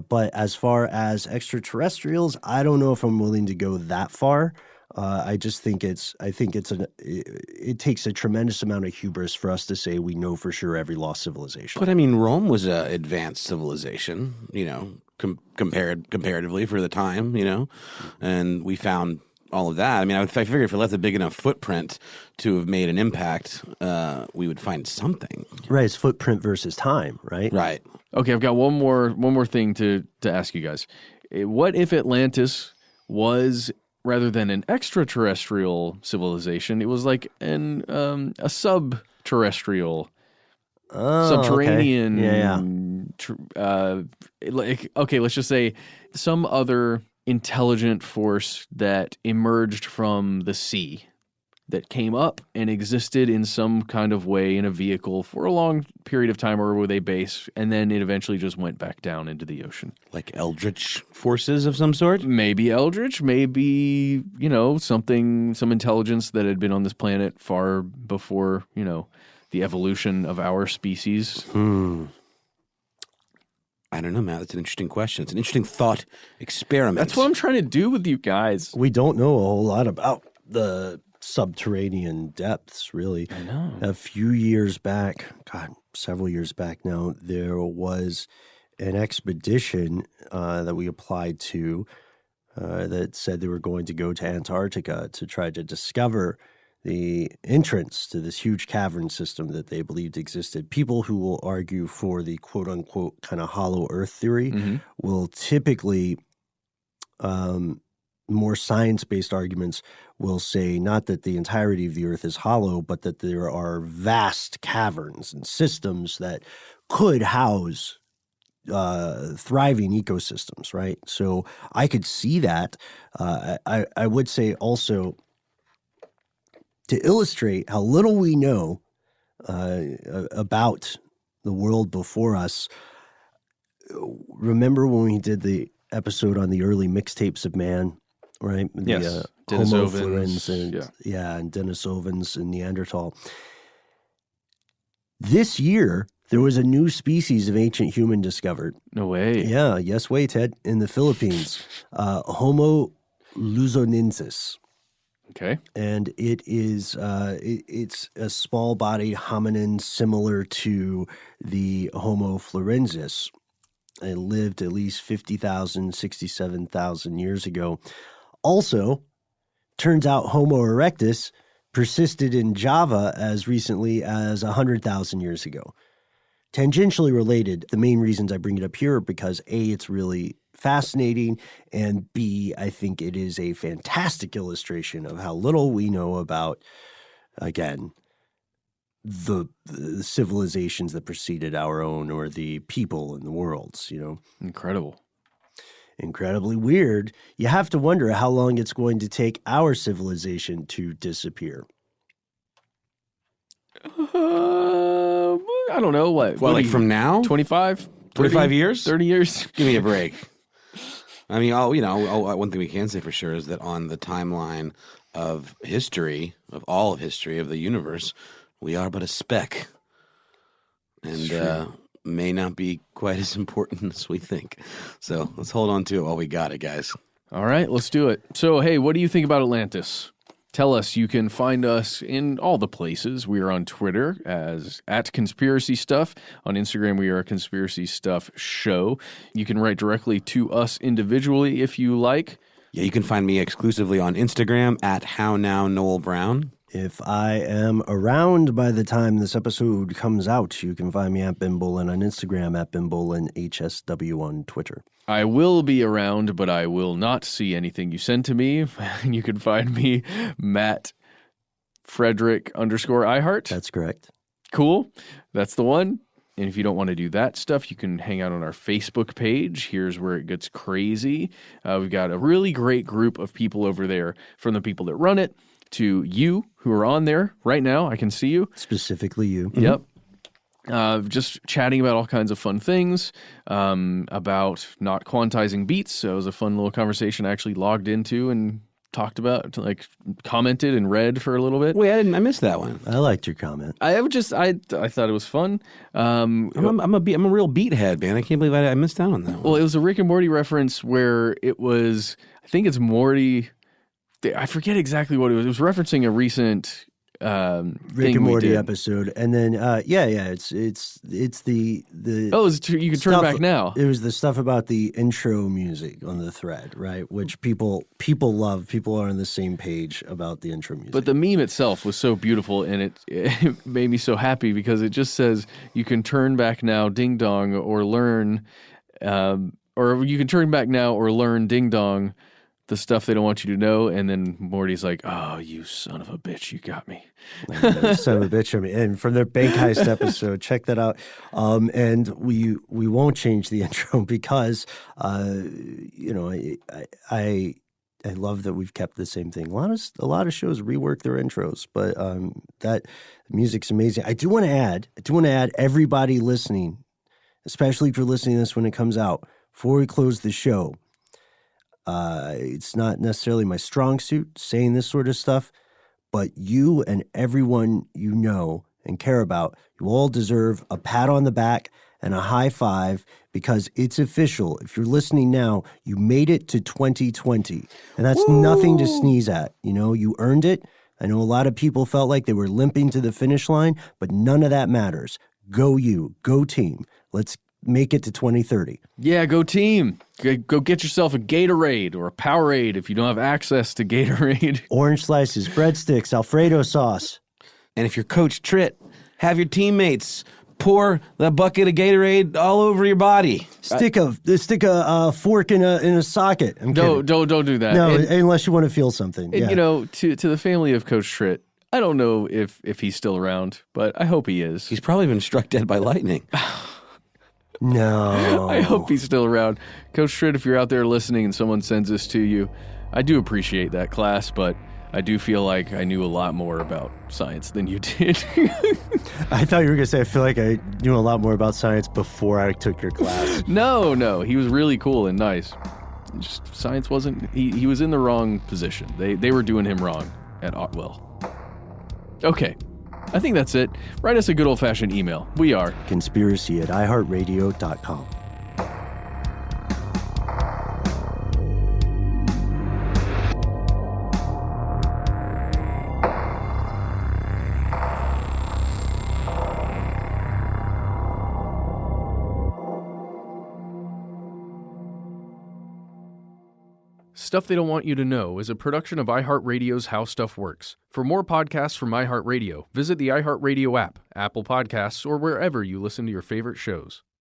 But as far as extraterrestrials, I don't know if I'm willing to go that far. I just think it takes a tremendous amount of hubris for us to say we know for sure every lost civilization. But I mean, Rome was an advanced civilization, comparatively for the time, and we found all of that. I mean, I figure if it left a big enough footprint to have made an impact, we would find something. Right, it's footprint versus time, right? Right. Okay, I've got one more thing to ask you guys. What if Atlantis was, rather than an extraterrestrial civilization, it was like a sub-terrestrial subterranean. Okay. Okay, let's just say some other intelligent force that emerged from the sea, that came up and existed in some kind of way in a vehicle for a long period of time, or were they base, and then it eventually just went back down into the ocean. Like eldritch forces of some sort? Maybe eldritch, maybe, some intelligence that had been on this planet far before, the evolution of our species. I don't know, Matt. That's an interesting question. It's an interesting thought experiment. That's what I'm trying to do with you guys. We don't know a whole lot about the subterranean depths, really. I know. A few years back, several years back now, there was an expedition that we applied to that said they were going to go to Antarctica to try to discover the entrance to this huge cavern system that they believed existed. People who will argue for the quote-unquote kind of hollow earth theory will typically more science-based arguments will say not that the entirety of the earth is hollow, but that there are vast caverns and systems that could house thriving ecosystems, right? So I could see that. I would say also, to illustrate how little we know about the world before us, remember when we did the episode on the early mixtapes of man? Right? Yes. Homo florens and Denisovans and Neanderthal. This year, there was a new species of ancient human discovered. No way. Yeah, yes way, Ted. In the Philippines, Homo luzonensis. Okay. And it is it's a small-bodied hominin similar to the Homo florensis. It lived at least 50,000, 67,000 years ago. Also, turns out Homo erectus persisted in Java as recently as 100,000 years ago. Tangentially related, the main reasons I bring it up here are because A, it's really fascinating, and B, I think it is a fantastic illustration of how little we know about, again, the civilizations that preceded our own, or the people in the worlds, Incredible. Incredibly weird. You have to wonder how long it's going to take our civilization to disappear. I don't know. What from now? 25? 25 years? 30 years? Give me a break. I mean, one thing we can say for sure is that on the timeline of history, of all of history, of the universe, we are but a speck. And may not be quite as important as we think. So let's hold on to it while we got it, guys. All right, let's do it. So, hey, what do you think about Atlantis? Tell us. You can find us in all the places. We are on Twitter as @Conspiracy Stuff. On Instagram, we are a Conspiracy Stuff Show. You can write directly to us individually if you like. Yeah, you can find me exclusively on Instagram @HowNowNoelBrown. If I am around by the time this episode comes out, you can find me at @BimBolin on Instagram, @BimBolinHSW on Twitter. I will be around, but I will not see anything you send to me. You can find me, Matt Frederick _iHeart. That's correct. Cool. That's the one. And if you don't want to do that stuff, you can hang out on our Facebook page. Here's where it gets crazy. We've got a really great group of people over there, from the people that run it to you who are on there right now. I can see you. Specifically you. Yep. Just chatting about all kinds of fun things, about not quantizing beats. So it was a fun little conversation I actually logged into and talked about, commented and read for a little bit. Wait, I missed that one. I liked your comment. I thought it was fun. I'm a real beat head, man. I can't believe I missed out on that one. Well, it was a Rick and Morty reference where it was, I think it's Morty. I forget exactly what it was. It was referencing a recent Rick and Morty episode, and then it's the you can turn back now. It was the stuff about the intro music on the thread, right? Which people love. People are on the same page about the intro music. But the meme itself was so beautiful, and it made me so happy because it just says you can turn back now, ding dong, or learn, or you can turn back now or learn ding dong. the stuff they don't want you to know, and then Morty's like, "Oh, you son of a bitch, you got me." Son of a bitch. I mean, and from their bank heist episode, check that out. And we won't change the intro because, I love that we've kept the same thing. A lot of shows rework their intros, but that music's amazing. I do want to add, everybody listening, especially if you're listening to this when it comes out, before we close the show. It's not necessarily my strong suit saying this sort of stuff, but you and everyone you know and care about, you all deserve a pat on the back and a high five because it's official. If you're listening now, you made it to 2020, and that's nothing to sneeze at. You earned it. I know a lot of people felt like they were limping to the finish line, but none of that matters. Go you, go team. Let's make it to 2030. Yeah, go team. Go get yourself a Gatorade or a Powerade if you don't have access to Gatorade. Orange slices, breadsticks, Alfredo sauce. And if you're Coach Tritt, have your teammates pour the bucket of Gatorade all over your body. Stick a fork in a socket. Don't do that. No, unless you want to feel something. And to the family of Coach Tritt, I don't know if he's still around, but I hope he is. He's probably been struck dead by lightning. No. I hope he's still around. Coach Tritt, if you're out there listening and someone sends this to you, I do appreciate that class, but I do feel like I knew a lot more about science than you did. I thought you were going to say, I feel like I knew a lot more about science before I took your class. No. He was really cool and nice. Just science wasn't... He was in the wrong position. They were doing him wrong at Otwell. Okay. I think that's it. Write us a good old-fashioned email. We are conspiracy@iHeartRadio.com. Stuff They Don't Want You to Know is a production of iHeartRadio's How Stuff Works. For more podcasts from iHeartRadio, visit the iHeartRadio app, Apple Podcasts, or wherever you listen to your favorite shows.